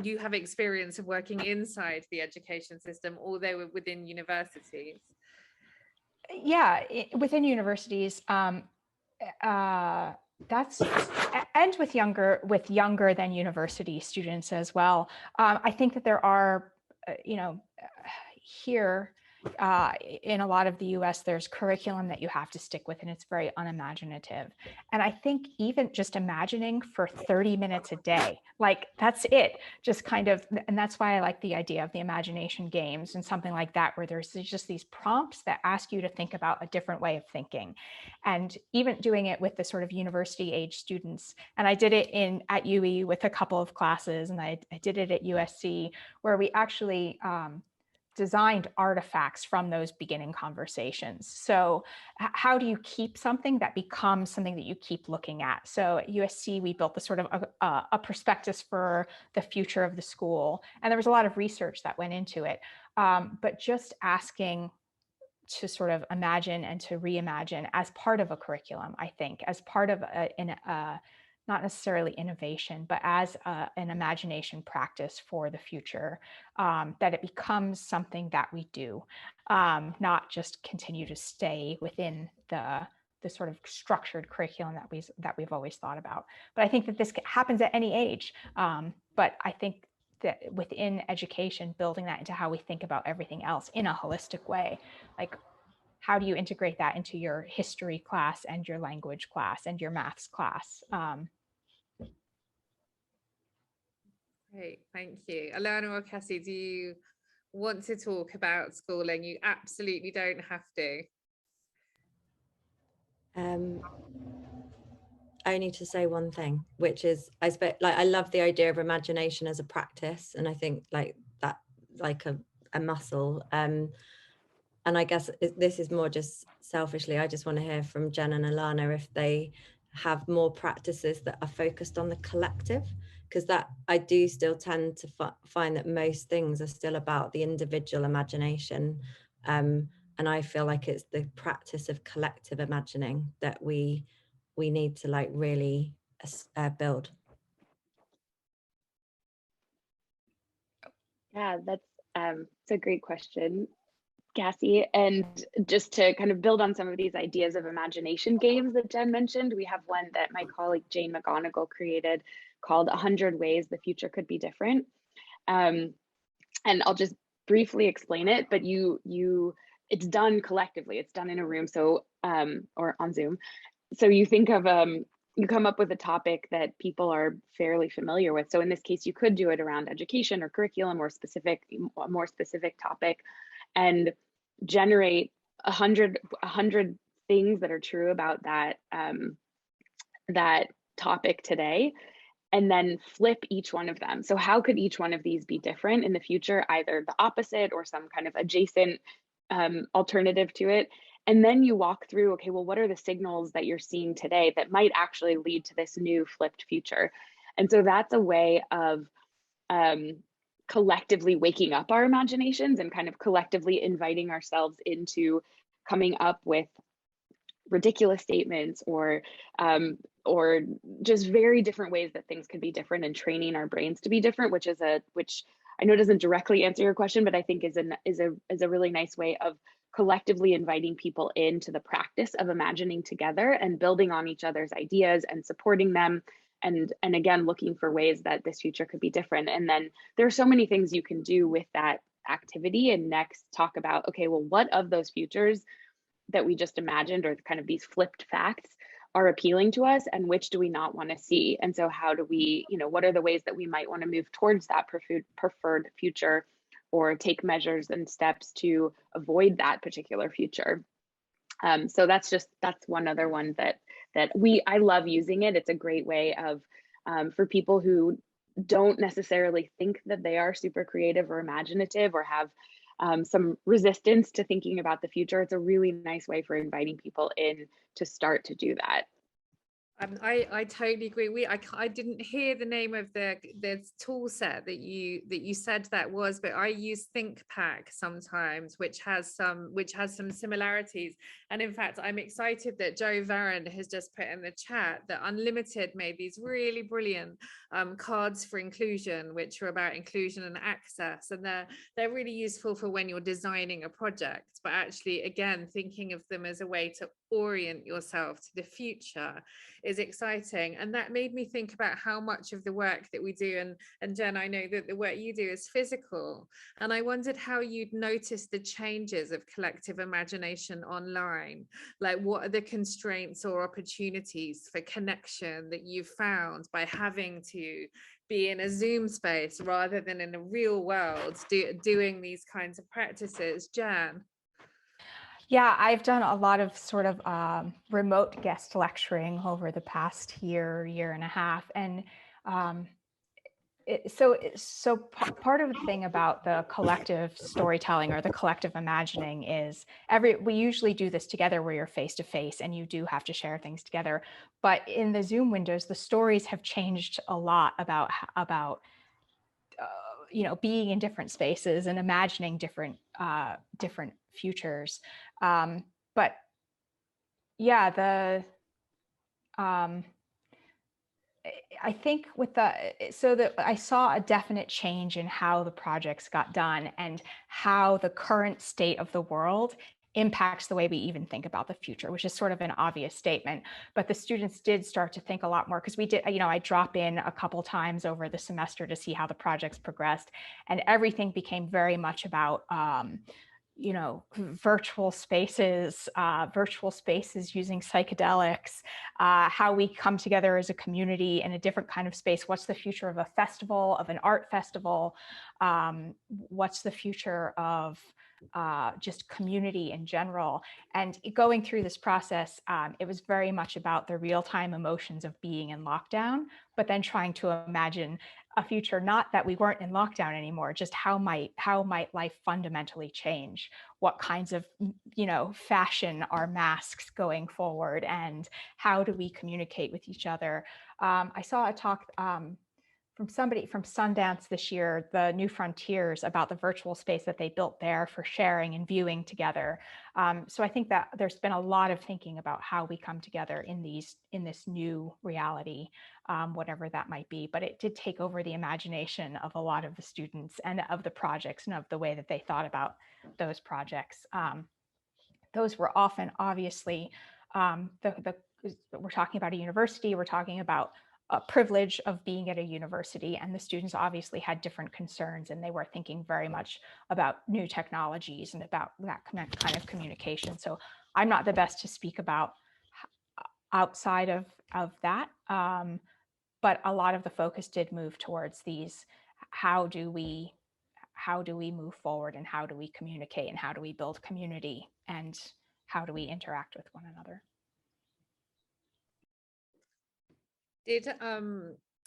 you have experience of working inside the education system, although within universities. Yeah, within universities, that's, and with younger than university students as well. I think that there are, you know, here in a lot of the US, there's curriculum that you have to stick with, and it's very unimaginative. And I think even just imagining for 30 minutes a day, like that's it, just kind of, and that's why I like the idea of the imagination games and something like that, where there's just these prompts that ask you to think about a different way of thinking. And even doing it with the sort of university age students. And I did it at UWE with a couple of classes, and I did it at USC, where we actually designed artifacts from those beginning conversations. So how do you keep something that becomes something that you keep looking at? So at USC, we built the sort of a prospectus for the future of the school. And there was a lot of research that went into it. But just asking to sort of imagine and to reimagine as part of a curriculum, I think, as part of not necessarily innovation, but as an imagination practice for the future, that it becomes something that we do, not just continue to stay within the sort of structured curriculum that we've always thought about. But I think that this happens at any age. But I think that within education, building that into how we think about everything else in a holistic way. Like, how do you integrate that into your history class and your language class and your maths class? Great, thank you. Alana or Cassie, do you want to talk about schooling? You absolutely don't have to. Only to say one thing, which is I love the idea of imagination as a practice, and I think like that, like a muscle. And I guess this is more just selfishly, I just want to hear from Jen and Alana if they have more practices that are focused on the collective, because that I do still tend to find that most things are still about the individual imagination. And I feel like it's the practice of collective imagining that we need to like really build. Yeah, that's it's a great question, Cassie. And just to kind of build on some of these ideas of imagination games that Jen mentioned, we have one that my colleague Jane McGonigal created called 100 Ways the Future Could Be Different. And I'll just briefly explain it, but it's done collectively, it's done in a room, so or on Zoom. So you think of you come up with a topic that people are fairly familiar with. So in this case, you could do it around education or curriculum or a more specific topic, and generate 100 things that are true about that that topic today, and then flip each one of them. So how could each one of these be different in the future, either the opposite or some kind of adjacent alternative to it? And then you walk through, okay, well, what are the signals that you're seeing today that might actually lead to this new flipped future? And so that's a way of collectively waking up our imaginations and kind of collectively inviting ourselves into coming up with ridiculous statements or just very different ways that things could be different, and training our brains to be different, which I know doesn't directly answer your question, but I think is a really nice way of collectively inviting people into the practice of imagining together and building on each other's ideas and supporting them, and again looking for ways that this future could be different. And then there are so many things you can do with that activity, and next talk about, okay, well, what of those futures that we just imagined, or kind of these flipped facts, are appealing to us, and which do we not want to see? And so how do we, what are the ways that we might want to move towards that preferred future, or take measures and steps to avoid that particular future? So that's one other one that I love using it. It's a great way of for people who don't necessarily think that they are super creative or imaginative, or have some resistance to thinking about the future. It's a really nice way for inviting people in to start to do that. I totally agree. I didn't hear the name of the tool set that you said that was, but I use ThinkPack sometimes, which has some similarities. And in fact, I'm excited that Joe Varon has just put in the chat that Unlimited made these really brilliant cards for inclusion, which are about inclusion and access, and they're really useful for when you're designing a project, but actually again thinking of them as a way to orient yourself to the future is exciting. And that made me think about how much of the work that we do, and Jen, I know that the work you do is physical, and I wondered how you'd notice the changes of collective imagination online. Like, what are the constraints or opportunities for connection that you've found by having to be in a Zoom space rather than in a real world doing these kinds of practices? Jen? Yeah, I've done a lot of sort of remote guest lecturing over the past year and a half. And so part of the thing about the collective storytelling or the collective imagining is we usually do this together where you're face to face and you do have to share things together. But in the Zoom windows, the stories have changed a lot about being in different spaces and imagining different futures. But yeah, I think I saw a definite change in how the projects got done and how the current state of the world impacts the way we even think about the future, which is sort of an obvious statement. But the students did start to think a lot more, because we did, I drop in a couple times over the semester to see how the projects progressed, and everything became very much about virtual spaces using psychedelics, how we come together as a community in a different kind of space. What's the future of a festival, of an art festival? What's the future of just community in general? And going through this process, it was very much about the real-time emotions of being in lockdown, but then trying to imagine a future, not that we weren't in lockdown anymore, just how might life fundamentally change? What kinds of, fashion are masks going forward, and how do we communicate with each other? I saw a talk from somebody from Sundance this year, the New Frontiers, about the virtual space that they built there for sharing and viewing together. So I think that there's been a lot of thinking about how we come together in this new reality, whatever that might be. But it did take over the imagination of a lot of the students and of the projects and of the way that they thought about those projects. Those were often, obviously, we're talking about a university, we're talking about a privilege of being at a university, and the students obviously had different concerns, and they were thinking very much about new technologies and about that kind of communication. So I'm not the best to speak about outside of that, but a lot of the focus did move towards these, how do we move forward, and how do we communicate, and how do we build community, and how do we interact with one another?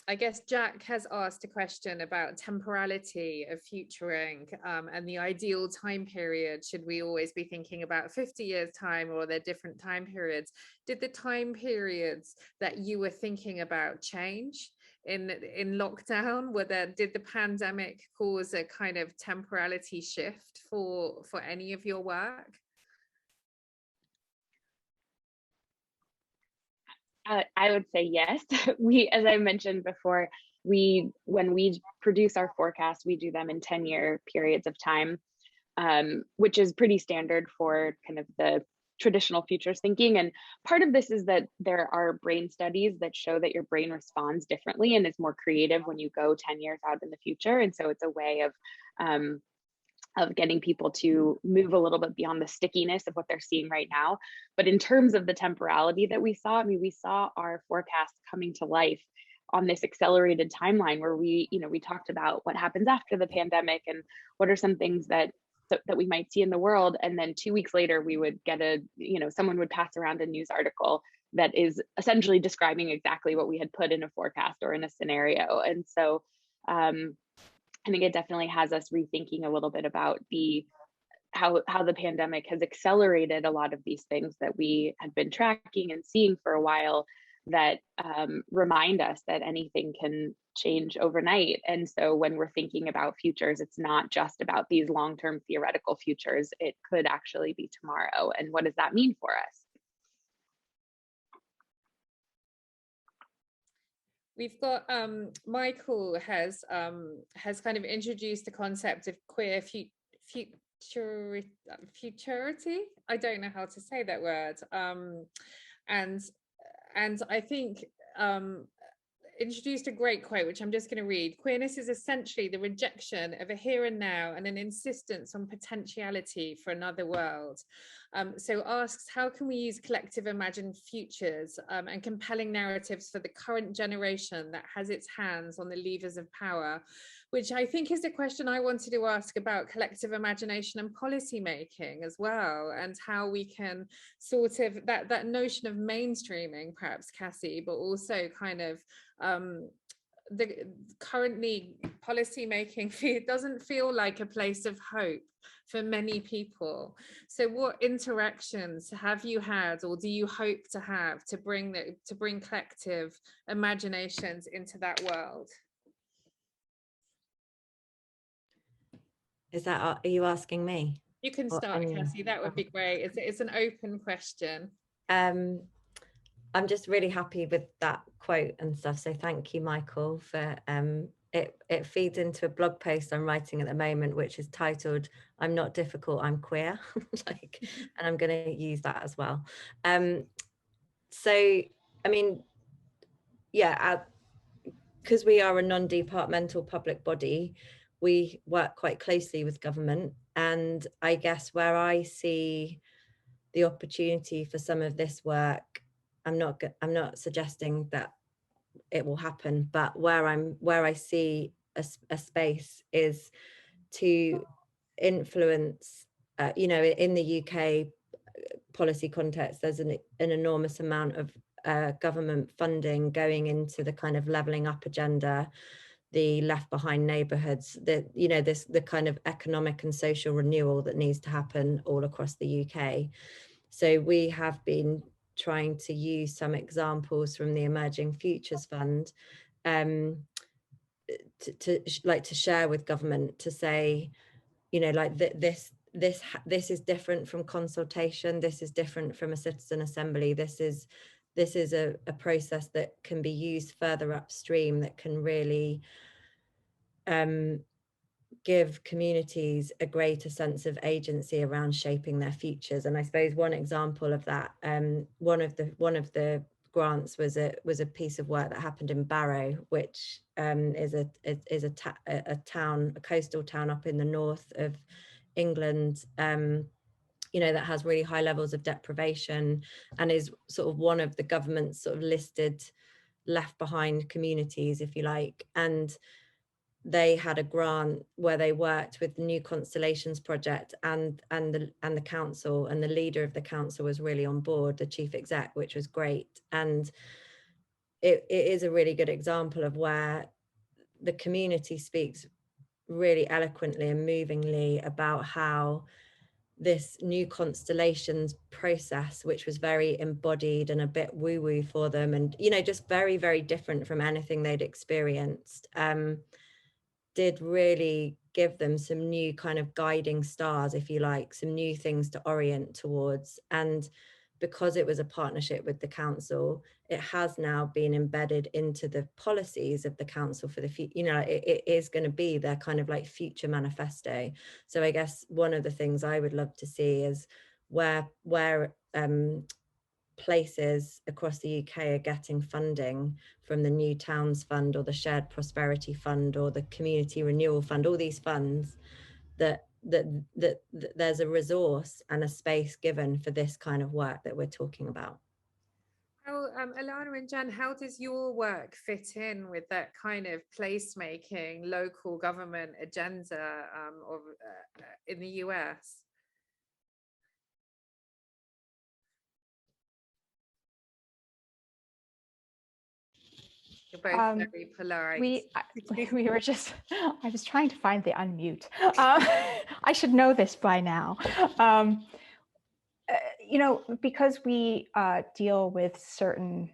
I guess Jack has asked a question about temporality of futuring, and the ideal time period. Should we always be thinking about 50 years time, or are there different time periods? Did the time periods that you were thinking about change in lockdown? Did the pandemic cause a kind of temporality shift for any of your work? I would say yes. We, as I mentioned before, when we produce our forecasts, we do them in 10-year periods of time, which is pretty standard for kind of the traditional futures thinking. And part of this is that there are brain studies that show that your brain responds differently and is more creative when you go 10 years out in the future. And so it's a way of getting people to move a little bit beyond the stickiness of what they're seeing right now. But in terms of the temporality that we saw, we saw our forecasts coming to life on this accelerated timeline where we talked about what happens after the pandemic and what are some things that we might see in the world. And then 2 weeks later, we would get someone would pass around a news article that is essentially describing exactly what we had put in a forecast or in a scenario. And so, I think it definitely has us rethinking a little bit about how the pandemic has accelerated a lot of these things that we had been tracking and seeing for a while, that remind us that anything can change overnight. And so when we're thinking about futures, it's not just about these long-term theoretical futures. It could actually be tomorrow. And what does that mean for us? We've got Michael has kind of introduced the concept of queer futurity. I don't know how to say that word. And I think introduced a great quote, which I'm just going to read. Queerness is essentially the rejection of a here and now and an insistence on potentiality for another world. So asks, how can we use collective imagined futures and compelling narratives for the current generation that has its hands on the levers of power, which I think is the question I wanted to ask about collective imagination and policy making as well, and how we can sort of that notion of mainstreaming, perhaps, Cassie, but also kind of the currently policy making doesn't feel like a place of hope for many people. So what interactions have you had, or do you hope to have, to bring collective imaginations into that world? Are you asking me? You can start, Cassie, that would be great. It's an open question. I'm just really happy with that quote and stuff. So thank you, Michael, for it feeds into a blog post I'm writing at the moment, which is titled "I'm Not Difficult, I'm Queer," like, and I'm going to use that as well. So, I mean, yeah, because we are a non-departmental public body, we work quite closely with government, and I guess where I see the opportunity for some of this work, I'm not suggesting that it will happen, but where I see a space is to influence, you know, in the UK policy context, there's an enormous amount of government funding going into the kind of levelling up agenda, the left behind neighbourhoods, the kind of economic and social renewal that needs to happen all across the UK. So we have been trying to use some examples from the Emerging Futures Fund to share with government, to say, you know, like this is different from consultation. This is different from a citizen assembly. This is a process that can be used further upstream, that can really give communities a greater sense of agency around shaping their futures. And I suppose one example of that, one of the grants was a piece of work that happened in Barrow, which is a coastal town up in the north of England, you know, that has really high levels of deprivation, and is sort of one of the government's sort of listed left behind communities, if you like. And they had a grant where they worked with the New Constellations project and the council, and the leader of the council was really on board, the chief exec, which was great. And it is a really good example of where the community speaks really eloquently and movingly about how this New Constellations process, which was very embodied and a bit woo-woo for them, and, you know, just very, very different from anything they'd experienced, did really give them some new kind of guiding stars, if you like, some new things to orient towards. And because it was a partnership with the council, it has now been embedded into the policies of the council for the future. You know, it is going to be their kind of like future manifesto. So I guess one of the things I would love to see is where places across the UK are getting funding from the New Towns Fund or the Shared Prosperity Fund or the Community Renewal Fund, all these funds, that there's a resource and a space given for this kind of work that we're talking about. How, Alana and Jen, how does your work fit in with that kind of placemaking, local government agenda in the US? You're both very polite. We were just, I was trying to find the unmute. I should know this by now. You know, because we deal with certain,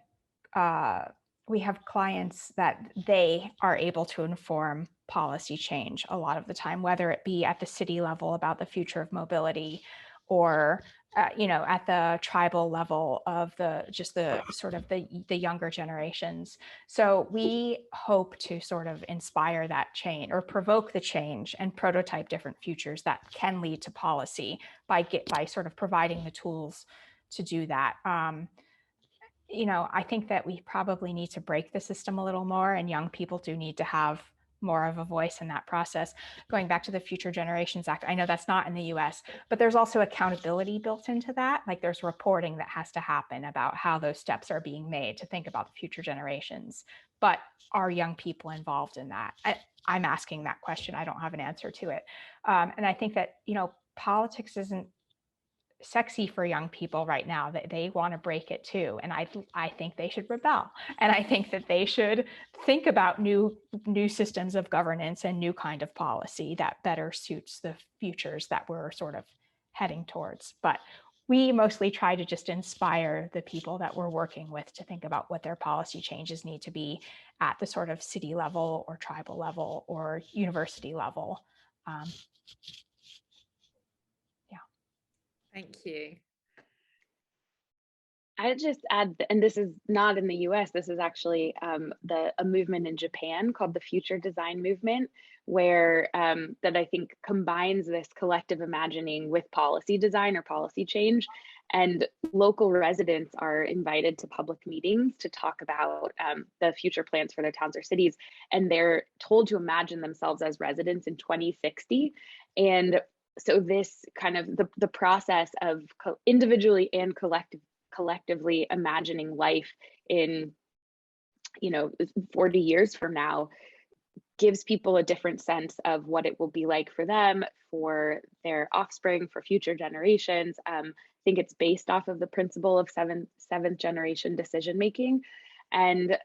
we have clients that they are able to inform policy change a lot of the time, whether it be at the city level about the future of mobility, or you know, at the tribal level of the sort of the younger generations. So we hope to sort of inspire that change, or provoke the change, and prototype different futures that can lead to policy by sort of providing the tools to do that. You know, I think that we probably need to break the system a little more, and young people do need to have more of a voice in that process. Going back to the Future Generations Act, I know that's not in the US, but there's also accountability built into that. Like, there's reporting that has to happen about how those steps are being made to think about the future generations. But are young people involved in that? I'm asking that question. I don't have an answer to it. And I think that, you know, politics isn't sexy for young people right now, that they want to break it too. And I think they should rebel. And I think that they should think about new systems of governance and new kind of policy that better suits the futures that we're sort of heading towards. But we mostly try to just inspire the people that we're working with to think about what their policy changes need to be at the sort of city level or tribal level or university level. Thank you. I just add, and this is not in the US, this is actually a movement in Japan called the Future Design Movement, where that I think combines this collective imagining with policy design or policy change. And local residents are invited to public meetings to talk about the future plans for their towns or cities. And they're told to imagine themselves as residents in 2060. And so this kind of the process of individually and collectively imagining life in 40 years from now gives people a different sense of what it will be like for them, for their offspring, for future generations. I think it's based off of the principle of seventh generation decision making. And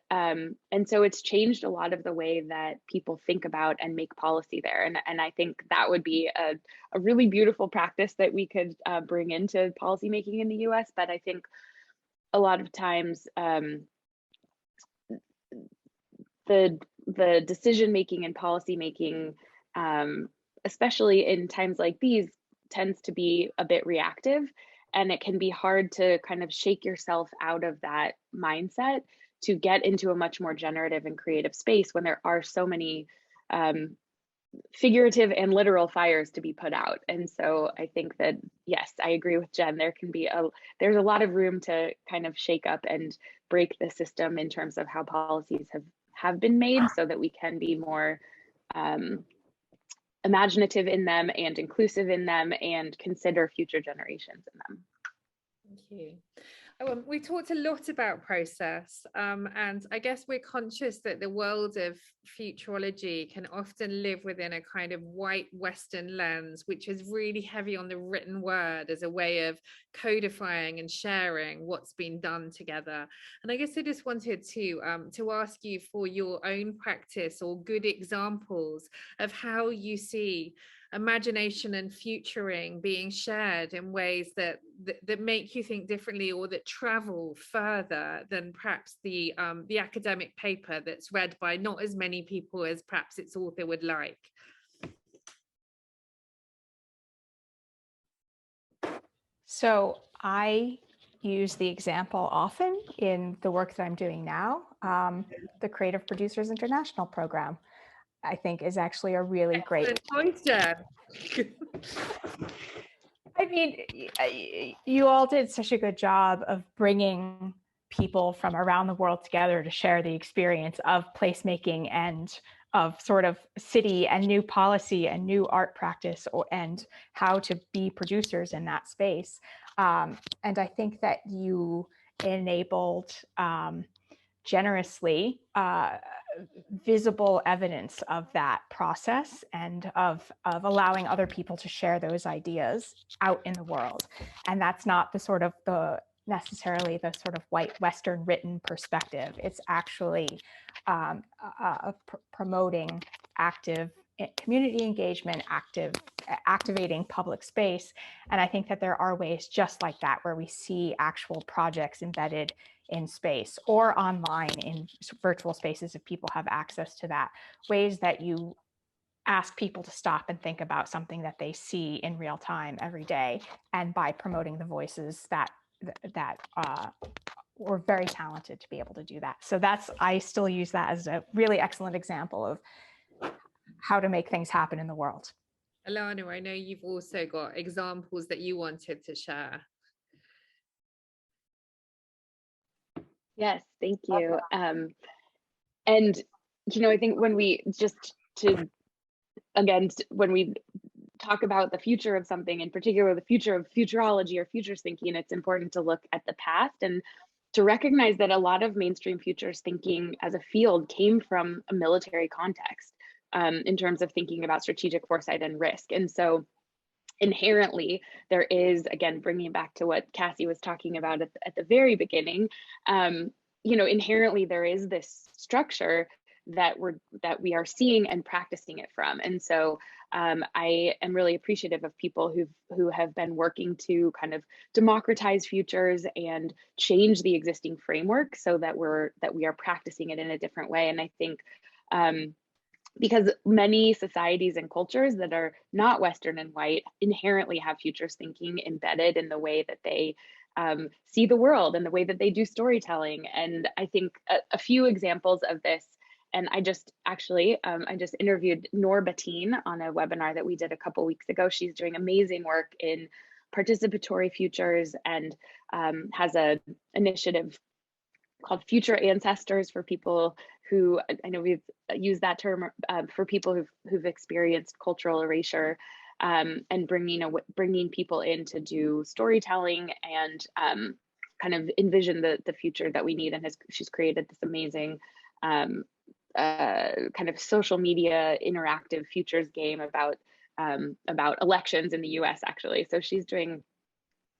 so it's changed a lot of the way that people think about and make policy there. And I think that would be a really beautiful practice that we could bring into policymaking in the US. But I think a lot of times the decision making and policy making, especially in times like these, tends to be a bit reactive. And it can be hard to kind of shake yourself out of that mindset to get into a much more generative and creative space when there are so many figurative and literal fires to be put out. And so I think that, yes, I agree with Jen, there's a lot of room to kind of shake up and break the system in terms of how policies have been made, so that we can be more imaginative in them and inclusive in them and consider future generations in them. Thank you. We talked a lot about process, and I guess we're conscious that the world of futurology can often live within a kind of white Western lens, which is really heavy on the written word as a way of codifying and sharing what's been done together. And I guess I just wanted to ask you for your own practice or good examples of how you see imagination and futuring being shared in ways that make you think differently, or that travel further than perhaps the academic paper that's read by not as many people as perhaps its author would like. So I use the example often in the work that I'm doing now. The Creative Producers International program, I think, is actually a really great. I mean, you all did such a good job of bringing people from around the world together to share the experience of placemaking and of sort of city and new policy and new art practice, and how to be producers in that space. And I think that you enabled generously visible evidence of that process and of allowing other people to share those ideas out in the world. And that's not necessarily the sort of white Western written perspective. It's actually promoting active community engagement, activating public space. And I think that there are ways just like that, where we see actual projects embedded in space or online in virtual spaces if people have access to that, ways that you ask people to stop and think about something that they see in real time every day, and by promoting the voices that we're very talented to be able to do that. So I still use that as a really excellent example of how to make things happen in the world. Alana, I know you've also got examples that you wanted to share. Yes, thank you. And, I think when we when we talk about the future of something, in particular, the future of futurology or futures thinking, it's important to look at the past and to recognize that a lot of mainstream futures thinking as a field came from a military context in terms of thinking about strategic foresight and risk. And so inherently there is, again, bringing it back to what Cassie was talking about at the very beginning, inherently there is this structure that we are seeing and practicing it from. And so I am really appreciative of people who have been working to kind of democratize futures and change the existing framework so that we are practicing it in a different way. And I think because many societies and cultures that are not Western and white inherently have futures thinking embedded in the way that they see the world and the way that they do storytelling. And I think a few examples of this, and I just interviewed Noor Bateen on a webinar that we did a couple weeks ago. She's doing amazing work in participatory futures and has an initiative called Future Ancestors for people who, I know we've used that term for people who've experienced cultural erasure, and bringing people in to do storytelling and kind of envision the future that we need. And she's created this amazing kind of social media interactive futures game about elections in the US, actually. So she's doing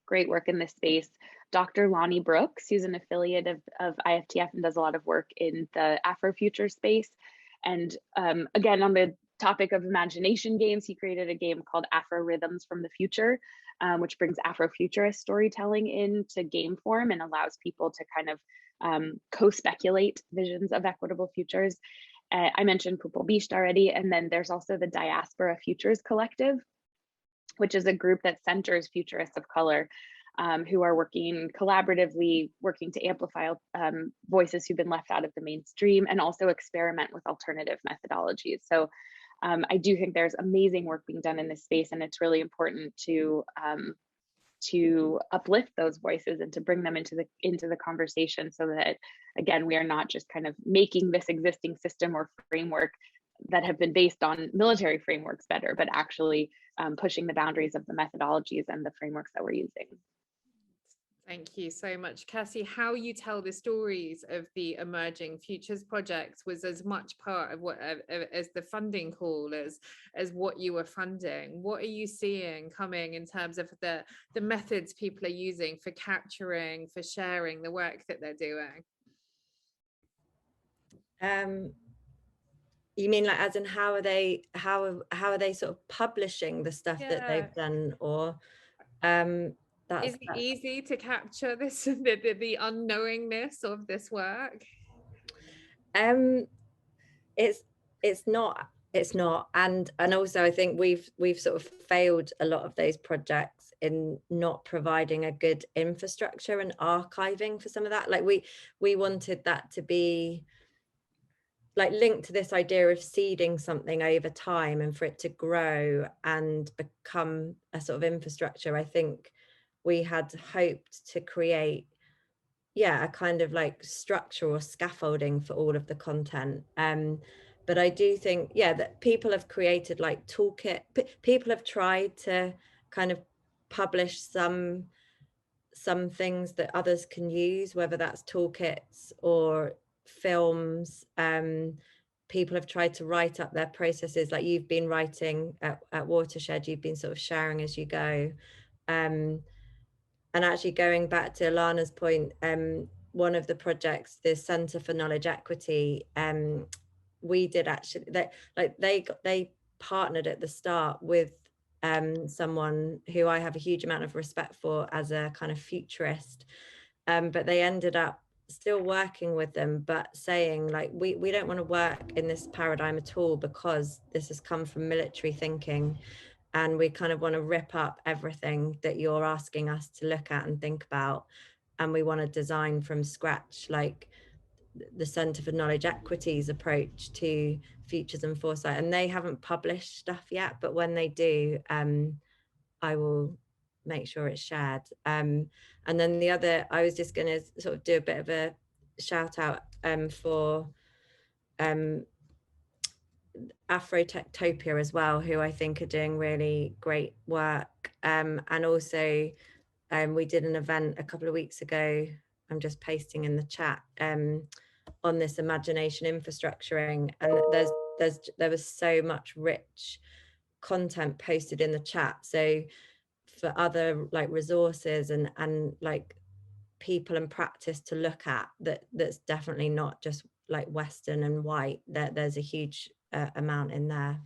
great work in this space. Dr. Lonnie Brooks, who's an affiliate of IFTF and does a lot of work in the Afrofuture space. And again, on the topic of imagination games, he created a game called Afro Rhythms from the Future, which brings Afrofuturist storytelling into game form and allows people to kind of co-speculate visions of equitable futures. I mentioned Pupil Bisht already, and then there's also the Diaspora Futures Collective, which is a group that centers futurists of color who are working collaboratively, working to amplify voices who've been left out of the mainstream and also experiment with alternative methodologies. So I do think there's amazing work being done in this space, and it's really important to uplift those voices and to bring them into the conversation, so that, again, we are not just kind of making this existing system or framework that have been based on military frameworks better, but actually pushing the boundaries of the methodologies and the frameworks that we're using. Thank you so much, Cassie. How you tell the stories of the emerging futures projects was as much part of what as the funding call as what you were funding. What are you seeing coming in terms of the methods people are using for capturing, for sharing the work that they're doing? You mean like as in how are they sort of publishing the stuff that they've done, or is it easy to capture this the unknowingness of this work? It's not, and also I think we've sort of failed a lot of those projects in not providing a good infrastructure and archiving for some of that. Like we wanted that to be like linked to this idea of seeding something over time and for it to grow and become a sort of infrastructure. I think we had hoped to create, a kind of like structure or scaffolding for all of the content. But I do think, that people have created like toolkit. People have tried to kind of publish some things that others can use, whether that's toolkits or films. People have tried to write up their processes, like you've been writing at Watershed. You've been sort of sharing as you go. And actually going back to Alana's point, one of the projects, the Centre for Knowledge Equity, we did actually, they partnered at the start with someone who I have a huge amount of respect for as a kind of futurist, but they ended up still working with them, but saying like, we don't want to work in this paradigm at all because this has come from military thinking. And we kind of want to rip up everything that you're asking us to look at and think about. And we want to design from scratch, like the Centre for Knowledge Equity's approach to futures and foresight. And they haven't published stuff yet, but when they do, I will make sure it's shared. And then the other, I was just going to sort of do a bit of a shout out for Afrotectopia as well, who I think are doing really great work. And also we did an event a couple of weeks ago, I'm just pasting in the chat, on this imagination infrastructuring, and there was so much rich content posted in the chat. So for other like resources and like people and practice to look at, that's definitely not just like Western and white, there's a huge amount in there.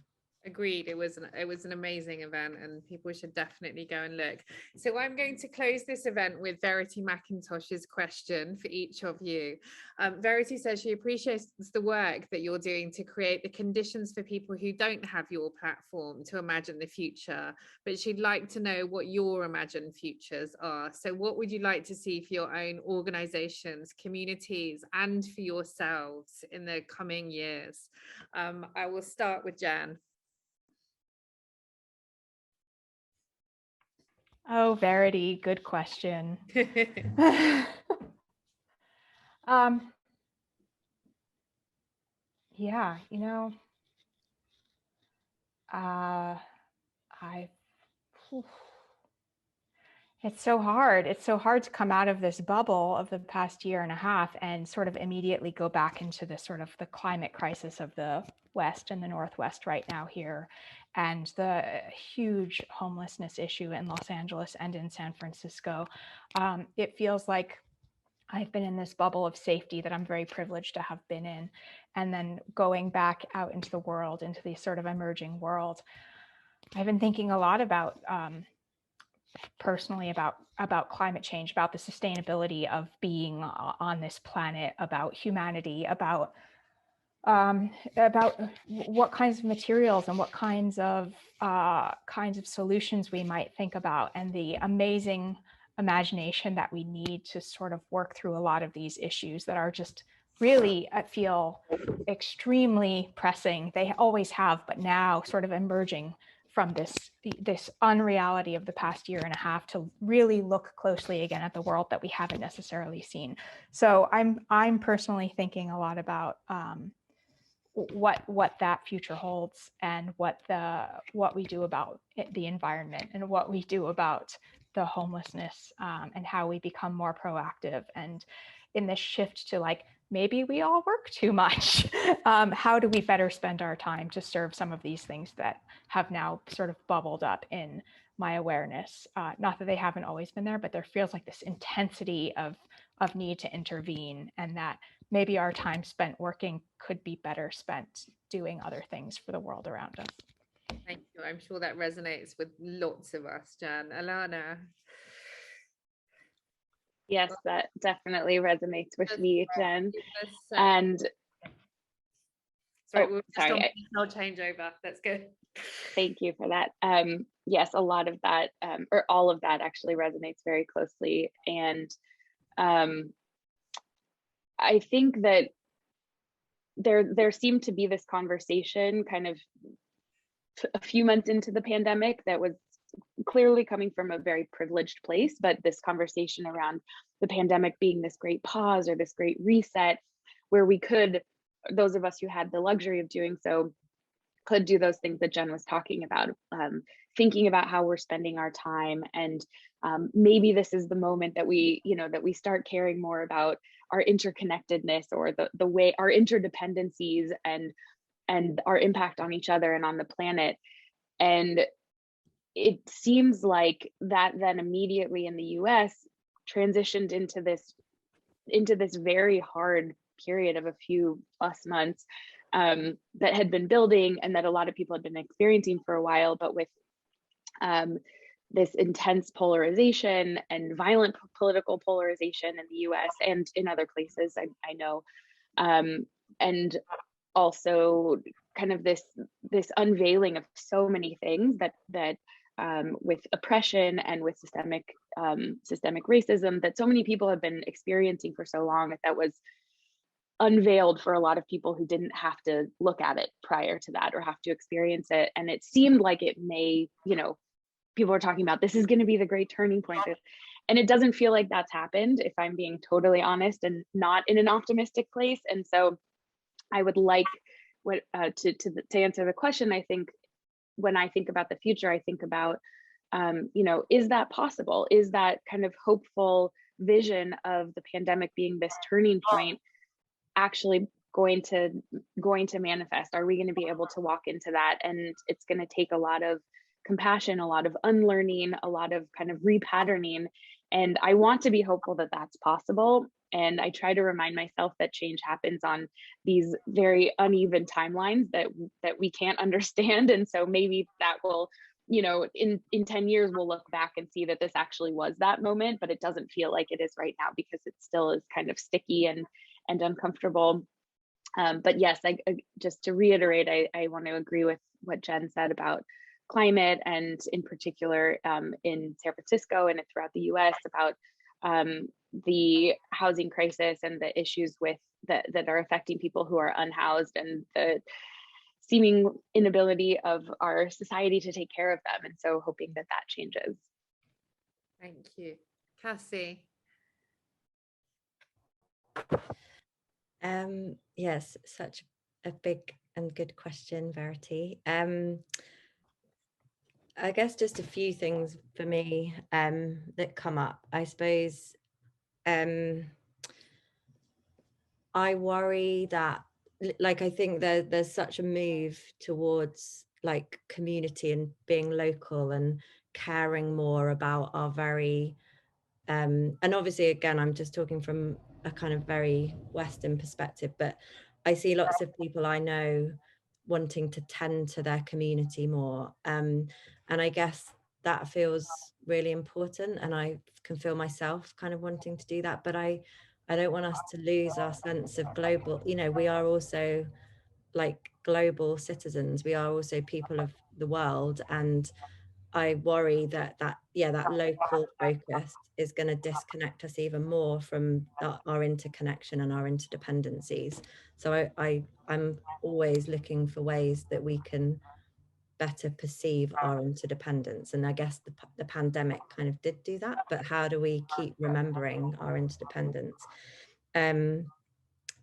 Agreed. It was an amazing event, and people should definitely go and look. So I'm going to close this event with Verity McIntosh's question for each of you. Verity says she appreciates the work that you're doing to create the conditions for people who don't have your platform to imagine the future, but she'd like to know what your imagined futures are. So what would you like to see for your own organizations, communities, and for yourselves in the coming years? I will start with Jan. Oh, Verity, good question. Yeah, you know, it's so hard. It's so hard to come out of this bubble of the past year and a half and sort of immediately go back into the sort of the climate crisis of the West and the Northwest right now here, and the huge homelessness issue in Los Angeles and in San Francisco. It feels like I've been in this bubble of safety that I'm very privileged to have been in, and then going back out into the world, into the sort of emerging world. I've been thinking a lot about personally about climate change, about the sustainability of being on this planet, about humanity, about what kinds of materials and what kinds of solutions we might think about, and the amazing imagination that we need to sort of work through a lot of these issues that are just really, I feel, extremely pressing. They always have, but now sort of emerging from this unreality of the past year and a half, to really look closely again at the world that we haven't necessarily seen. So I'm personally thinking a lot about what that future holds, and what we do about the environment, and what we do about the homelessness, and how we become more proactive. And in this shift to, like, maybe we all work too much. How do we better spend our time to serve some of these things that have now sort of bubbled up in my awareness? Not that they haven't always been there, but there feels like this intensity of need to intervene, and that maybe our time spent working could be better spent doing other things for the world around us. Thank you. I'm sure that resonates with lots of us, Jan. Alana? Yes, that definitely resonates with me, Jen. And sorry, I'll change over. That's good. Thank you for that. Yes, a lot of that, or all of that, actually resonates very closely. And I think that there seemed to be this conversation kind of a few months into the pandemic that was clearly coming from a very privileged place, but this conversation around the pandemic being this great pause or this great reset, where we could, those of us who had the luxury of doing so, could do those things that Jen was talking about, thinking about how we're spending our time. And maybe this is the moment that we start caring more about our interconnectedness, or the way our interdependencies and our impact on each other and on the planet. And it seems like that then immediately in the US transitioned into this very hard period of a few plus months that had been building, and that a lot of people had been experiencing for a while, but with this intense polarization and violent political polarization in the US and in other places, I know, and also kind of this unveiling of so many things that with oppression and with systemic racism that so many people have been experiencing for so long, that was unveiled for a lot of people who didn't have to look at it prior to that or have to experience it. And it seemed like it may, people are talking about this is going to be the great turning point. And it doesn't feel like that's happened, if I'm being totally honest, and not in an optimistic place. And so I would like to answer the question. I think when I think about the future, I think about, is that possible? Is that kind of hopeful vision of the pandemic being this turning point actually going to manifest? Are we going to be able to walk into that? And it's going to take a lot of compassion, a lot of unlearning, a lot of kind of repatterning. And I want to be hopeful that that's possible. And I try to remind myself that change happens on these very uneven timelines that we can't understand. And so maybe that will, you know, in 10 years, we'll look back and see that this actually was that moment, but it doesn't feel like it is right now because it still is kind of sticky and uncomfortable. But yes, just to reiterate, I want to agree with what Jen said about climate, and in particular in San Francisco and throughout the US, about the housing crisis and the issues with that are affecting people who are unhoused, and the seeming inability of our society to take care of them. And so hoping that that changes. Thank you. Cassie. Yes, such a big and good question, Verity. I guess just a few things for me that come up. I suppose I worry that, like, I think there's such a move towards like community and being local and caring more about our very and obviously, again, I'm just talking from a kind of very Western perspective, but I see lots of people I know wanting to tend to their community more. And I guess that feels really important, and I can feel myself kind of wanting to do that, but I don't want us to lose our sense of global, you know, we are also like global citizens, we are also people of the world, and I worry that local focus is going to disconnect us even more from our interconnection and our interdependencies. So I'm always looking for ways that we can better perceive our interdependence. And I guess the pandemic kind of did do that, but how do we keep remembering our interdependence? And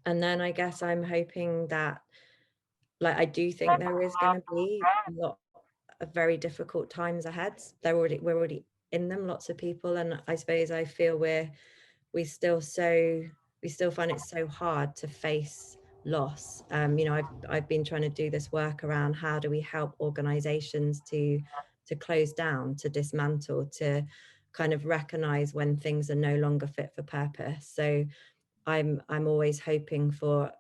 then I guess I'm hoping that, like, I do think there is going to be a lot of very difficult times ahead. We're already in them, lots of people, and I suppose I feel we still find it so hard to face loss. You know, I've been trying to do this work around how do we help organizations to close down, to dismantle, to kind of recognize when things are no longer fit for purpose. So I'm always hoping for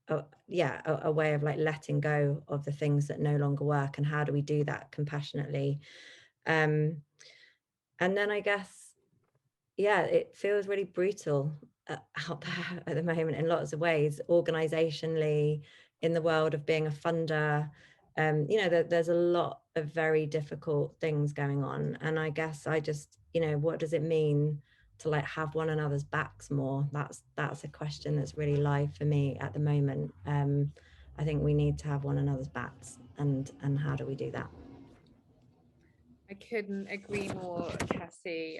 a way of like letting go of the things that no longer work, and how do we do that compassionately. And then I guess, yeah, it feels really brutal out there at the moment in lots of ways, organizationally, in the world of being a funder. You know, there's a lot of very difficult things going on, and I guess I just, you know, what does it mean to like have one another's backs more? That's a question that's really live for me at the moment. I think we need to have one another's backs, and how do we do that? I couldn't agree more, Cassie.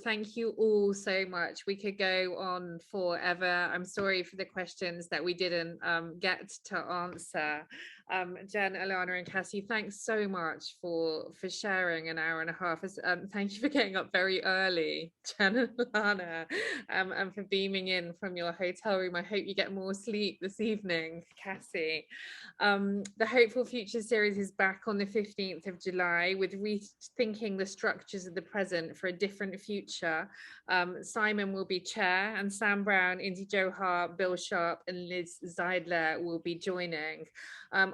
Thank you all so much. We could go on forever. I'm sorry for the questions that we didn't get to answer. Jen, Alana, and Cassie, thanks so much for sharing an hour and a half. Thank you for getting up very early, Jen and Alana, and for beaming in from your hotel room. I hope you get more sleep this evening, Cassie. The Hopeful Future series is back on the 15th of July with rethinking the structures of the present for a different future. Simon will be chair, and Sam Brown, Indy Johar, Bill Sharp, and Liz Zeidler will be joining.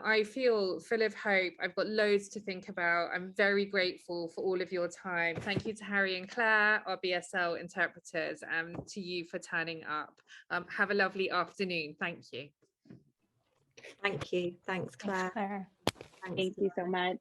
I feel full of hope. I've got loads to think about. I'm very grateful for all of your time. Thank you to Harry and Claire, our BSL interpreters, and to you for turning up. Have a lovely afternoon. Thank you. Thank you. Thanks, Claire. Thank you so much.